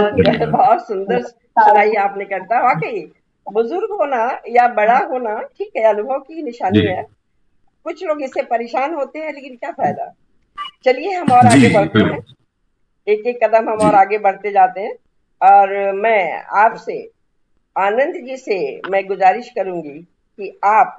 सुंदर, बहुत सुंदर सुनाई आपने करता। वाकई बुजुर्ग होना या बड़ा होना ठीक है, अनुभव की जी निशानी है। कुछ लोग इससे परेशान होते हैं, लेकिन क्या फायदा। चलिए हम और जी आगे जी बढ़ते कोई हैं। बात एक एक कदम हम और जी आगे बढ़ते जाते हैं। और मैं आपसे, आनंद जी से मैं गुजारिश करूंगी कि आप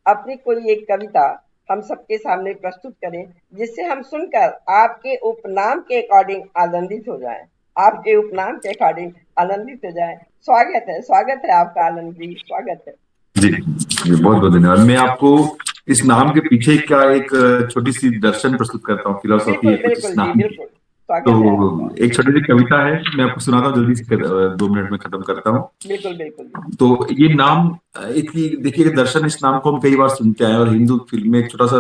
अपनी कोई एक कविता हम सबके सामने प्रस्तुत करें, जिससे हम सुनकर आपके उपनाम के अकॉर्डिंग आनंदित हो जाएं। आपके उपनाम के अकॉर्डिंग आनंदित हो जाएं। स्वागत है आपका आनंद जी, स्वागत है। जी जी, बहुत बहुत धन्यवाद। मैं आपको इस नाम के पीछे का एक छोटी सी दर्शन प्रस्तुत करता हूँ, फिलोसॉफी बिल्कुल है कुछ इस बिल्कुल जी, नाम की। बिल्कुल तो स्वागत है आपका। एक छोटी सी कविता है, मैं आपको सुनाता हूँ जल्दी से 2 मिनट में खत्म करता हूँ। बिल्कुल बिल्कुल जी। तो ये नाम एक ही देखिए, दर्शन इस नाम को हम कई बार सुनते आए, और हिंदू फिल्म में एक छोटा सा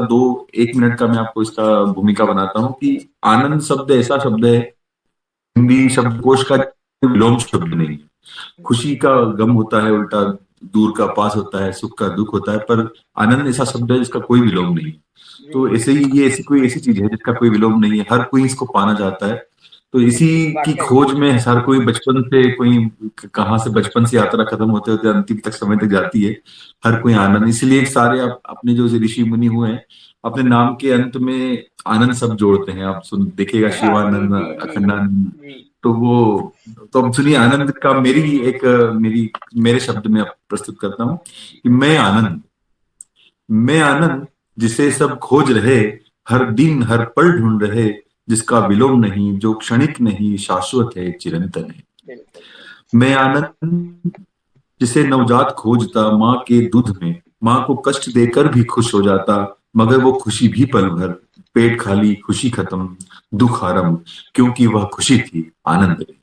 1 मिनट का मैं आपको इसका भूमिका बनाता हूँ कि आनंद शब्द ऐसा शब्द है, हिंदी शब्दकोश का विलोम शब्द नहीं है। खुशी का गम होता है उल्टा, दूर का पास होता है, सुख का दुख होता है, पर आनंद ऐसा शब्द है जिसका कोई विलोम नहीं है। जी तो ऐसे ही ये ऐसी चीज है जिसका कोई विलोम नहीं है, हर कोई इसको पाना चाहता है। तो इसी की वाकई। खोज में हर कोई बचपन से, कोई कहाँ से बचपन से यात्रा खत्म होते होते अंतिम तक समय तक जाती है। हर कोई आनंद, इसलिए सारे अपने जो ऋषि मुनि हुए हैं, अपने नाम के अंत में आनंद शब्द जोड़ते हैं। आप सुन देखिएगा, हाँ जी शिवानंद, जी जी अखंडानंद। जी। तो तो अब सुनिए आनंद का मेरे शब्द में आप प्रस्तुत करता हूँ कि मैं आनंद जिसे सब खोज रहे, हर दिन हर पल ढूंढ रहे, जिसका विलोम नहीं, जो क्षणिक नहीं, शाश्वत है, चिरंतन है। बिल्कुल। मैं आनंद जिसे नवजात खोजता माँ के दूध में, माँ को कष्ट देकर भी खुश हो जाता, मगर वो खुशी भी पल भर। पेट खाली, खुशी खत्म, दुख आरंभ, क्योंकि वह खुशी थी, आनंद नहीं।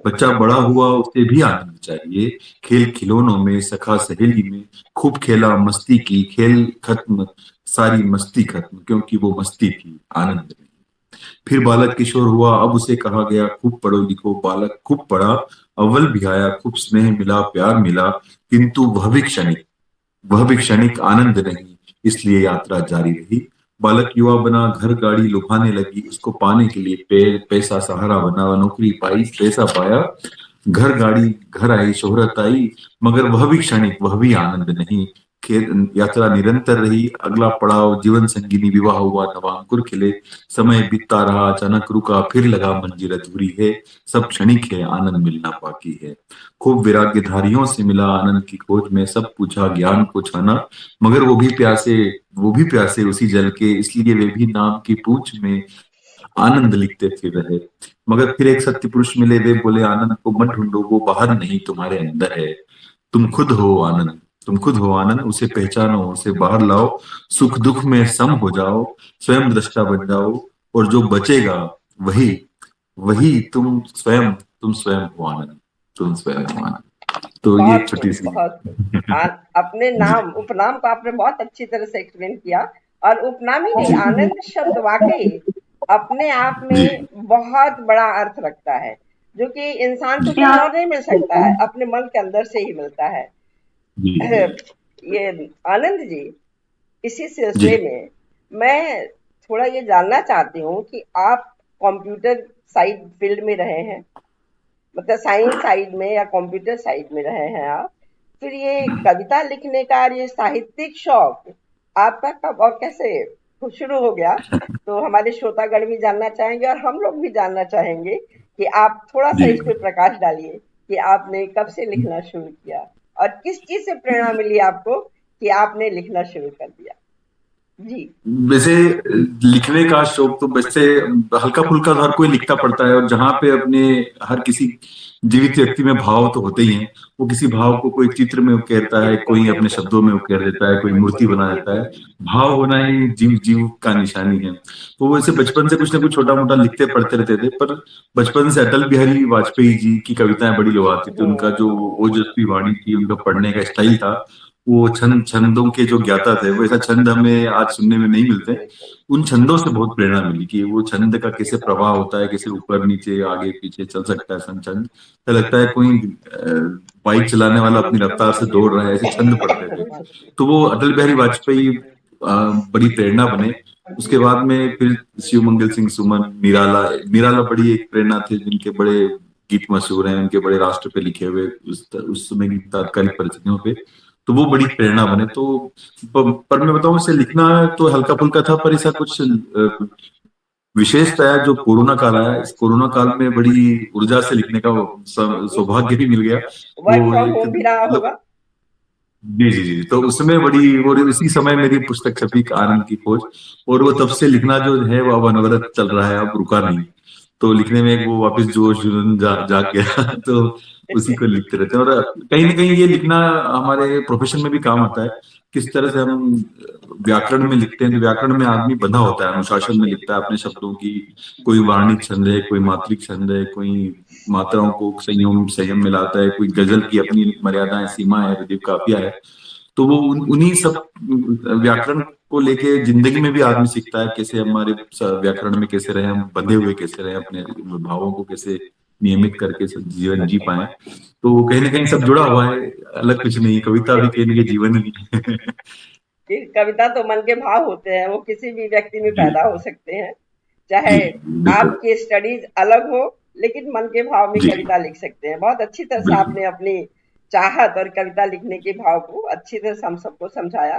बच्चा बड़ा हुआ, उसे भी आनंद चाहिए। खेल खिलौनों में, सखा सहेली में, खूब खेला, मस्ती की, खेल खत्म, सारी मस्ती खत्म, क्योंकि वो मस्ती थी, आनंद नहीं। फिर बालक किशोर हुआ, अब उसे कहा गया खूब पढ़ो लिखो। बालक खूब पढ़ा, अव्वल भी आया, खूब स्नेह मिला, प्यार मिला, किंतु वह भी क्षणिक, आनंद नहीं। इसलिए यात्रा जारी रही, बालक युवा बना, घर गाड़ी लुभाने लगी, उसको पाने के लिए पैसा सहारा बना, नौकरी पाई, पैसा पाया, घर गाड़ी घर आई, शोहरत आई, मगर वह भी क्षणिक, वह भी आनंद नहीं। खेत यात्रा निरंतर रही, अगला पड़ाव जीवन संगिनी, विवाह हुआ, नवांकुर खिले, समय बीतता रहा, अचानक रुका, फिर लगा मंजिल अधूरी है, सब क्षणिक है, आनंद मिलना बाकी है। खूब वैराग्यधारियों से मिला आनंद की खोज में, सब पूछा ज्ञान को छाना, मगर वो भी प्यासे उसी जल के, इसलिए वे भी नाम की पूंछ में आनंद लिखते फिर रहे। मगर फिर एक सत्य पुरुष मिले, वे बोले आनंद को मत ढूंढो, वो बाहर नहीं तुम्हारे अंदर है। तुम खुद हो आनंद, तुम खुद हो आनंद, उसे पहचानो, उसे बाहर लाओ, सुख दुख में सम हो जाओ, स्वयं दृष्टा बन जाओ, और जो बचेगा वही वही तुम स्वयं हो आनंद, तुम स्वयं हो आनंद। तो ये बहुत खूब, छोटी सी बहुत खूब। अपने जी नाम उपनाम को आपने बहुत अच्छी तरह से एक्सप्लेन किया। और उपनाम ही नहीं, आनंद शब्द वाकई अपने आप जी में बहुत बड़ा अर्थ रखता है, जो कि इंसान को कहीं और नहीं मिल सकता है, अपने मन के अंदर से ही मिलता है। जी जी ये आनंद जी, इसी जी सिलसिले में मैं थोड़ा ये जानना चाहती हूँ कि आप कंप्यूटर साइड फील्ड में रहे हैं, मतलब साइंस साइड में या कंप्यूटर साइड में रहे हैं आप। फिर ये कविता लिखने का और ये साहित्यिक शौक आपका कब और कैसे शुरू हो गया? तो हमारे श्रोतागण भी जानना चाहेंगे और हम लोग भी जानना चाहेंगे कि आप थोड़ा सा जी इस पे प्रकाश डालिए कि आपने कब से लिखना शुरू किया और किस चीज से प्रेरणा मिली आपको कि आपने लिखना शुरू कर दिया। जी। वैसे लिखने का शौक तो वैसे हल्का फुल्का तो हर कोई लिखता पड़ता है, और जहाँ पे अपने हर किसी जीवित व्यक्ति में भाव तो होते ही हैं। वो किसी भाव को कोई चित्र में उकेरता है, बिल्कुल कोई अपने बिल्कुल शब्दों में उकेर देता है, कोई बिल्कुल मूर्ति बना देता है। भाव होना ही जीव जीव का निशानी है। तो वैसे बचपन से कुछ ना कुछ छोटा मोटा लिखते पढ़ते रहते थे, पर बचपन से अटल बिहारी वाजपेयी जी की कविताएं बड़ी लुभाती थी। उनका जो ओजस्वी वाणी थी, उनका पढ़ने का स्टाइल था, वो छंदों के जो ज्ञाता थे, वो ऐसा छंद हमें आज सुनने में नहीं मिलते। बिल्कुल उन छंदों से बहुत प्रेरणा मिली कि वो छंद का कैसे प्रवाह होता है, कैसे ऊपर नीचे आगे पीछे चल सकता है छंद। तो लगता है कोई बाइक चलाने वाला अपनी रफ्तार से दौड़ रहा है, ऐसे छंद पढ़ते थे। तो वो अटल बिहारी वाजपेयी बड़ी प्रेरणा बने। उसके बाद में फिर शिव मंगल सिंह सुमन, निराला निराला बड़ी एक प्रेरणा थे, जिनके बड़े गीत मशहूर हैं, उनके बड़े राष्ट्र पे लिखे हुए उस समय की तात्कालिक परिस्थितियों पे। तो वो बड़ी प्रेरणा बने। तो पर मैं बताऊं, इसे लिखना तो हल्का फुल्का था, पर ऐसा कुछ विशेषता है जो कोरोना काल आया, इस कोरोना काल में बड़ी ऊर्जा से लिखने का सौभाग्य भी मिल गया। वो वर्क फ्रॉम एक होम भी रहा मतलब होगा। जी जी जी, तो उसमें बड़ी वो उसी समय मेरी पुस्तक छपी आनंद की खोज। और वो तब से लिखना जो है वो अब अनवरत चल रहा है, अब रुका नहीं। तो लिखने में एक वो वापस जोश जुनून जाग गया तो उसी को लिखते रहते हैं। और कहीं ना कहीं ये लिखना हमारे प्रोफेशन में भी काम आता है। किस तरह से हम व्याकरण में लिखते हैं, तो व्याकरण में आदमी बंधा होता है, अनुशासन में लिखता है अपने शब्दों की। कोई वार्णिक छंद है, कोई मात्रिक छंद है, कोई मात्राओं को संयम संयम में लाता है, कोई गजल की अपनी मर्यादाएं सीमा है, विधि काफिया है। तो वो उन्हीं सब व्याकरण को लेके जिंदगी में भी आदमी सीखता है, कैसे हमारे व्याकरण में कैसे रहे, हम बंधे हुए कैसे रहे, अपने भावों को कैसे नियमित करके सब जीवन जी पाए। तो कहीं ना कहीं सब जुड़ा हुआ है, अलग कुछ नहीं। कविता भी कहीं ना कहीं जीवन ही है। कि कविता तो मन के भाव होते हैं, वो किसी भी व्यक्ति में जी पैदा हो सकते हैं, जी चाहे बिल्कुल। आपके स्टडीज अलग हो, लेकिन मन के भाव में जी कविता लिख सकते हैं। बहुत अच्छी तरह से बिल्कुल आपने अपनी चाहत और कविता लिखने के भाव को अच्छी तरह से हम सबको समझाया।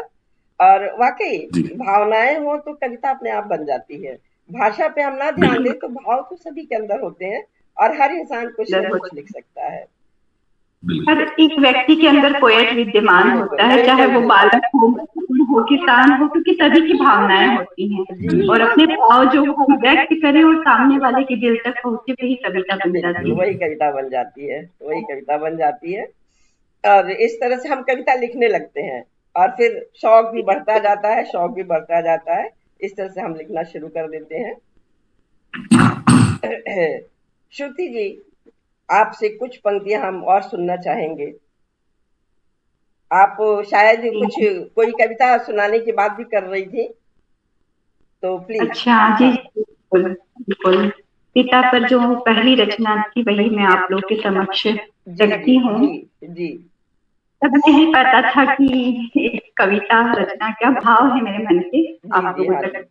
और वाकई जी भावनाएं हो तो कविता अपने आप बन जाती है। भाषा पे हम ना ध्यान बिल्कुल दें तो भाव तो सभी के अंदर होते हैं, और हर इंसान कुछ ना कुछ लिख सकता है। बिल्कुल हर एक व्यक्ति के अंदर पोएट विद्यमान होता है, चाहे बिल्कुल वो बिल्कुल। बालक हो किसान हो, क्योंकि सभी की भावनाएं होती हैं। जी और अपने भाव जो वो व्यक्त करे और सामने वाले के दिल तक पहुंचे, वही कविता बन बिल्कुल, जाती वही है। कविता बन जाती है, वही कविता बन जाती है। और इस तरह से हम कविता लिखने लगते हैं, और फिर शौक भी बढ़ता जाता है, शौक भी बढ़ता जाता है। इस तरह से हम लिखना शुरू कर देते हैं। श्रुति जी, आपसे कुछ पंक्तियां हम और सुनना चाहेंगे। आप शायद कुछ कोई कविता सुनाने की बात भी कर रही थी, तो प्लीज। अच्छा जी, हाँ। बिल्कुल बिल्कुल। पिता पर जो पहली रचना थी, वही मैं आप लोग के समक्ष जी जी रखती हूँ। जी जी। तब नहीं पता था कि कविता रचना क्या भाव है मेरे मन के आप जी लोगों हाँ तक जी।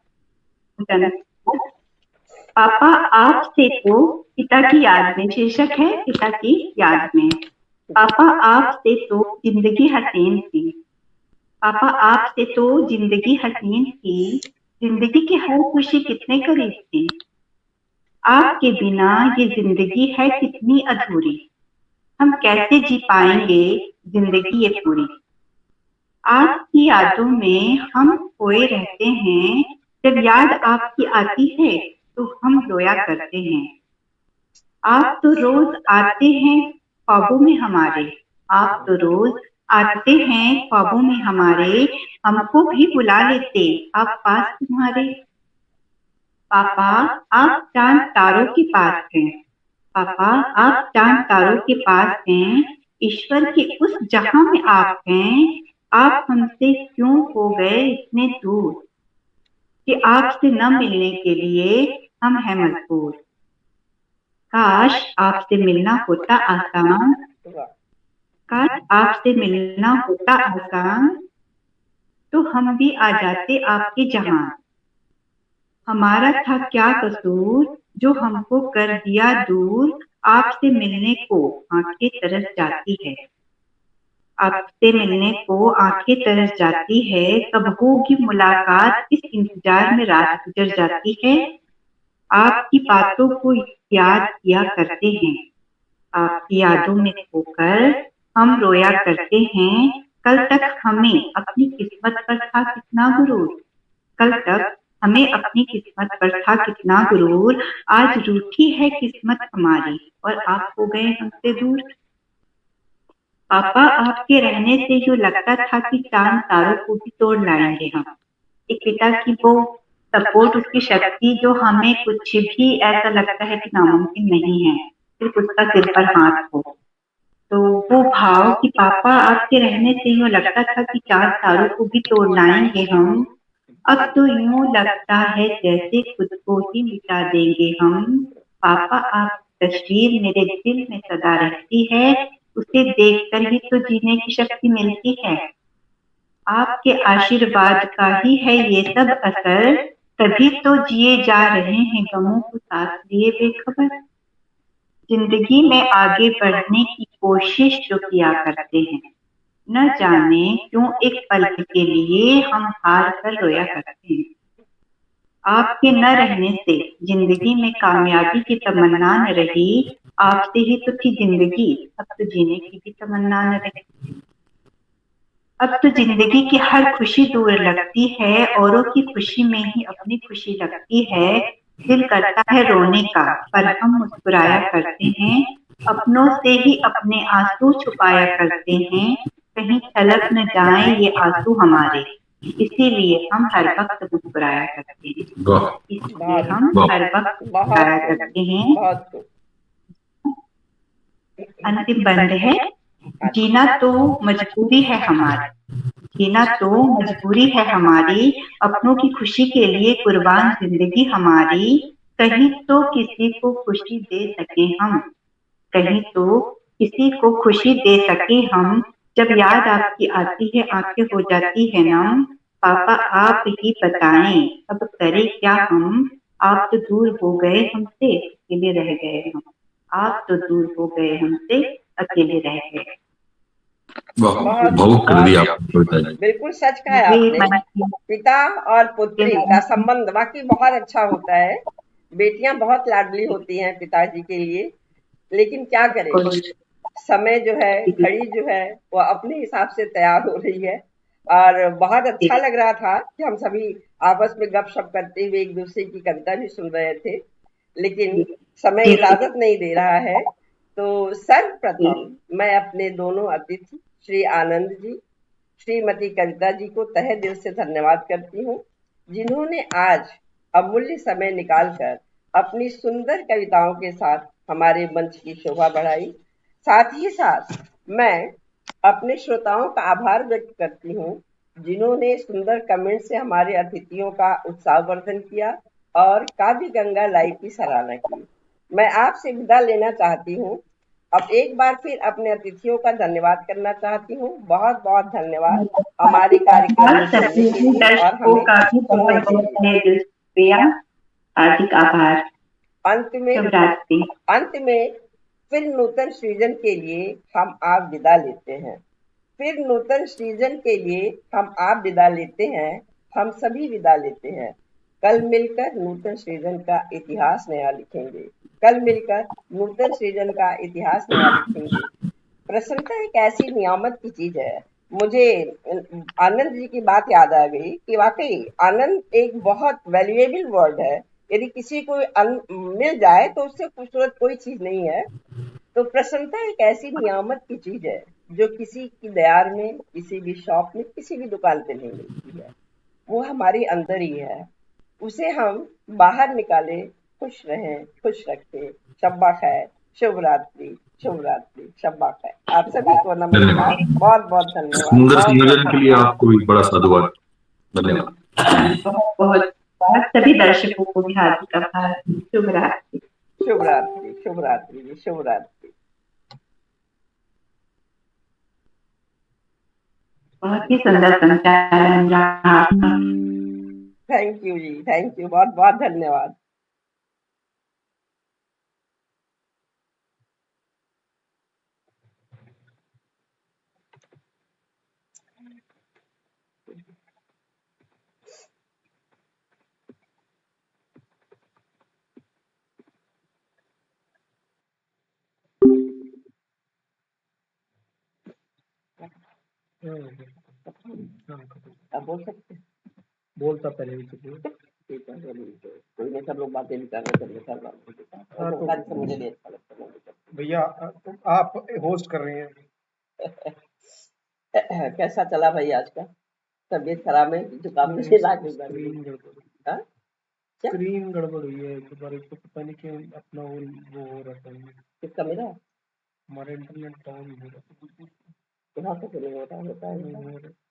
पहुंचाना। पापा आपसे तो पिता की याद में, शीर्षक है पिता की याद में। पापा आपसे तो जिंदगी हसीन थी, पापा आपसे तो जिंदगी हसीन थी, जिंदगी की हर खुशी कितने करीब थी। आपके बिना ये जिंदगी है कितनी अधूरी, हम कैसे जी पाएंगे जिंदगी ये पूरी। आपकी यादों में हम खोए रहते हैं, जब याद आपकी आती है तो हम रोया करते हैं। आप तो रोज आते हैं ख्वाबों में हमारे, आप तो रोज आते हैं ख्वाबों में हमारे, हमको भी बुला लेते आप पास तुम्हारे। पापा आप चांद तारों के पास हैं, पापा आप चांद तारों के पास हैं, ईश्वर के उस जहां में आप हैं। आप हमसे क्यों हो गए इतने दूर, कि आपसे न मिलने के लिए हम हैं मजबूर। काश आपसे मिलना होता आसान, वाह। काश आपसे मिलना होता आसान, तो हम भी आ जाते आपके जहां। हमारा था क्या कसूर जो हमको कर दिया दूर, आपसे मिलने को आंखें तरस जाती है, आपसे मिलने को आंखें तरस जाती है। कब होगी मुलाकात इस इंतजार में रात गुजर जाती है। आपकी बातों को याद किया करते हैं, आपकी यादों में खोकर हम रोया करते हैं। कल तक हमें अपनी किस्मत पर था कितना गुरूर, कल तक हमें अपनी किस्मत पर था कितना गुरूर। आज रूठी है किस्मत हमारी और आप हो गए हमसे दूर। पापा आपके रहने से जो लगता था कि चांद तारों को भी तोड़ लाएंगे हम। एक पिता की वो सपोर्ट, उसकी शक्ति, जो हमें कुछ भी ऐसा लगता है कि नामुमकिन नहीं है, सिर्फ उसका सिर पर हाथ हो। तो वो भाव कि पापा आपके रहने से यूँ लगता था कि चांद तारों को भी तोड़ लाएंगे हम। अब तो यूँ लगता है जैसे खुद को ही मिटा देंगे हम। पापा आप तस्वीर मेरे दिल में सदा रहती है, उसे देखकर ही तो जीने की शक्ति मिलती है। आपके आशीर्वाद का ही है ये सब असर, तभी तो जिए जा रहे हैं गमों को साथ लिए बेखबर। जिंदगी में आगे बढ़ने की कोशिश जो किया करते हैं, न जाने क्यों एक पल के लिए हम हार कर रोया करते हैं। आपके न रहने से जिंदगी में कामयाबी की तमन्ना न रही, आपसे ही तो थी जिंदगी, अब तो जीने की भी तमन्ना न रही। अब तो जिंदगी की हर खुशी दूर लगती है, औरों की खुशी में ही अपनी खुशी लगती है। दिल करता है रोने का पर हम मुस्कुराया करते हैं, अपनों से ही अपने आंसू छुपाया करते हैं। कहीं छलक न जाए ये आंसू हमारे, इसीलिए हम हर वक्त मुस्कुराया करते हैं, वाह इसलिए हम हर वक्त बहुत मुस्कुराया खूब, करते हैं। बहुत खूब। अंतिम बंद है, जीना तो मजबूरी है हमारी, जीना तो मजबूरी है हमारी, अपनों की खुशी के लिए कुर्बान जिंदगी हमारी। कहीं तो किसी को खुशी दे सके हम, कहीं तो किसी को खुशी दे सके हम। जब याद आपकी आती है आंखें हो जाती है नम। पापा आप ही बताएं अब करें क्या हम, आप तो दूर हो गए हमसे अकेले रह गए हम, आप तो दूर हो गए हमसे अकेले रह गए। वाह बहुत भावुक कर दिया बहुत आपने कविता जी। बिल्कुल सच कहा है ये आपने। मन की पिता और ये पुत्री का मन की संबंध वाकई बहुत अच्छा होता है। बेटियां बहुत लाडली होती हैं पिताजी के लिए, लेकिन क्या करें, कोई समय जो है, घड़ी जो है, वो अपने हिसाब से तैयार हो रही है। और बहुत अच्छा लग रहा था कि हम सभी आपस में गपशप करते हुए एक दूसरे की कविता भी सुन रहे थे, लेकिन समय इजाजत नहीं दे रहा है। तो सर्वप्रथम मैं अपने दोनों अतिथि श्री आनंद जी, श्रीमती कविता जी को तहे दिल से धन्यवाद करती हूँ, जिन्होंने आज अमूल्य समय निकालकर अपनी सुंदर कविताओं के साथ हमारे मंच की शोभा बढ़ाई। साथ ही साथ मैं अपने श्रोताओं का आभार व्यक्त करती हूँ, जिन्होंने सुंदर कमेंट से हमारे अतिथियों का उत्साहवर्धन किया और काव्य गंगा लाइव की सराहना की। मैं आपसे विदा लेना चाहती हूँ अब एक बार फिर अपने अतिथियों का धन्यवाद करना चाहती हूँ। बहुत बहुत धन्यवाद हमारे कार्यक्रम में सुनने के लिए और दर्शकों हमें का भी सुनने बहुत के बहुत लिए। तहे दिल से शुक्रिया, हार्दिक आभार। अंत में शुभ रात्रि। अंत में फिर नूतन सृजन के लिए हम आप विदा लेते हैं। फिर नूतन सृजन के लिए हम आप विदा लेते हैं। हम सभी विदा लेते हैं। कल मिलकर नूतन सृजन का इतिहास नया लिखेंगे। कल मिलकर नूतन सृजन का इतिहास नया लिखेंगे। प्रसन्नता एक ऐसी नियामत की चीज है। मुझे आनंद जी की बात याद आ गई कि वाकई आनंद एक बहुत वैल्यूएबल वर्ड है। यदि किसी को मिल जाए तो उससे खूबसूरत कोई चीज नहीं है। तो प्रसन्नता एक ऐसी नियामत की चीज है जो किसी की दयार में, किसी भी शॉप में, किसी भी दुकान पे नहीं मिलती है। वो हमारे अंदर ही है। उसे हम बाहर निकाले, खुश रहें, खुश रखें। शब्बा खैर, शुभ रात्रि, शुभ रात्रि, शब्बा खैर। आप सभी को नमस्कार। धन्यवाद। बहुत बहुत धन्यवाद। सुंदर बहुत बहुत संयोजन के लिए धन्यवाद। आपको भी बड़ा साधुवाद। धन्यवाद। बहुत बहुत धन्यवाद। सभी दर्शकों को भी हार्दिक आभार। शुभ रात्रि। शुभ रात्रि, शुभ रात्रि जी, शुभ रात्रि। बहुत ही सुंदर संचालन रहा आपका। Thank you ji, thank you. बहुत बहुत धन्यवाद। आप बोल सकते हैं। बोलता पहले भी चुकी ठीक है, चलिए। कोई नहीं, सब लोग बातें भी कर रहे थे, कर हाँ, तो रहे थे। मुझे नहीं अच्छा लगता, मैं नहीं करता। भैया आप होस्ट कर रहे हैं। कैसा चला भाई आज का? तबीयत खराब है, जुकाम से लाके बैठ गई। स्क्रीन गड़बड़ हाँ? क्या? स्क्रीन गड़बड़ हुई है एक बार, तो पता नहीं क्यों अपना वो हो रहा था। किसका, मेरा? हमारा इंटरनेट डाउन हो रहा था। यहाँ तो नहीं होता है।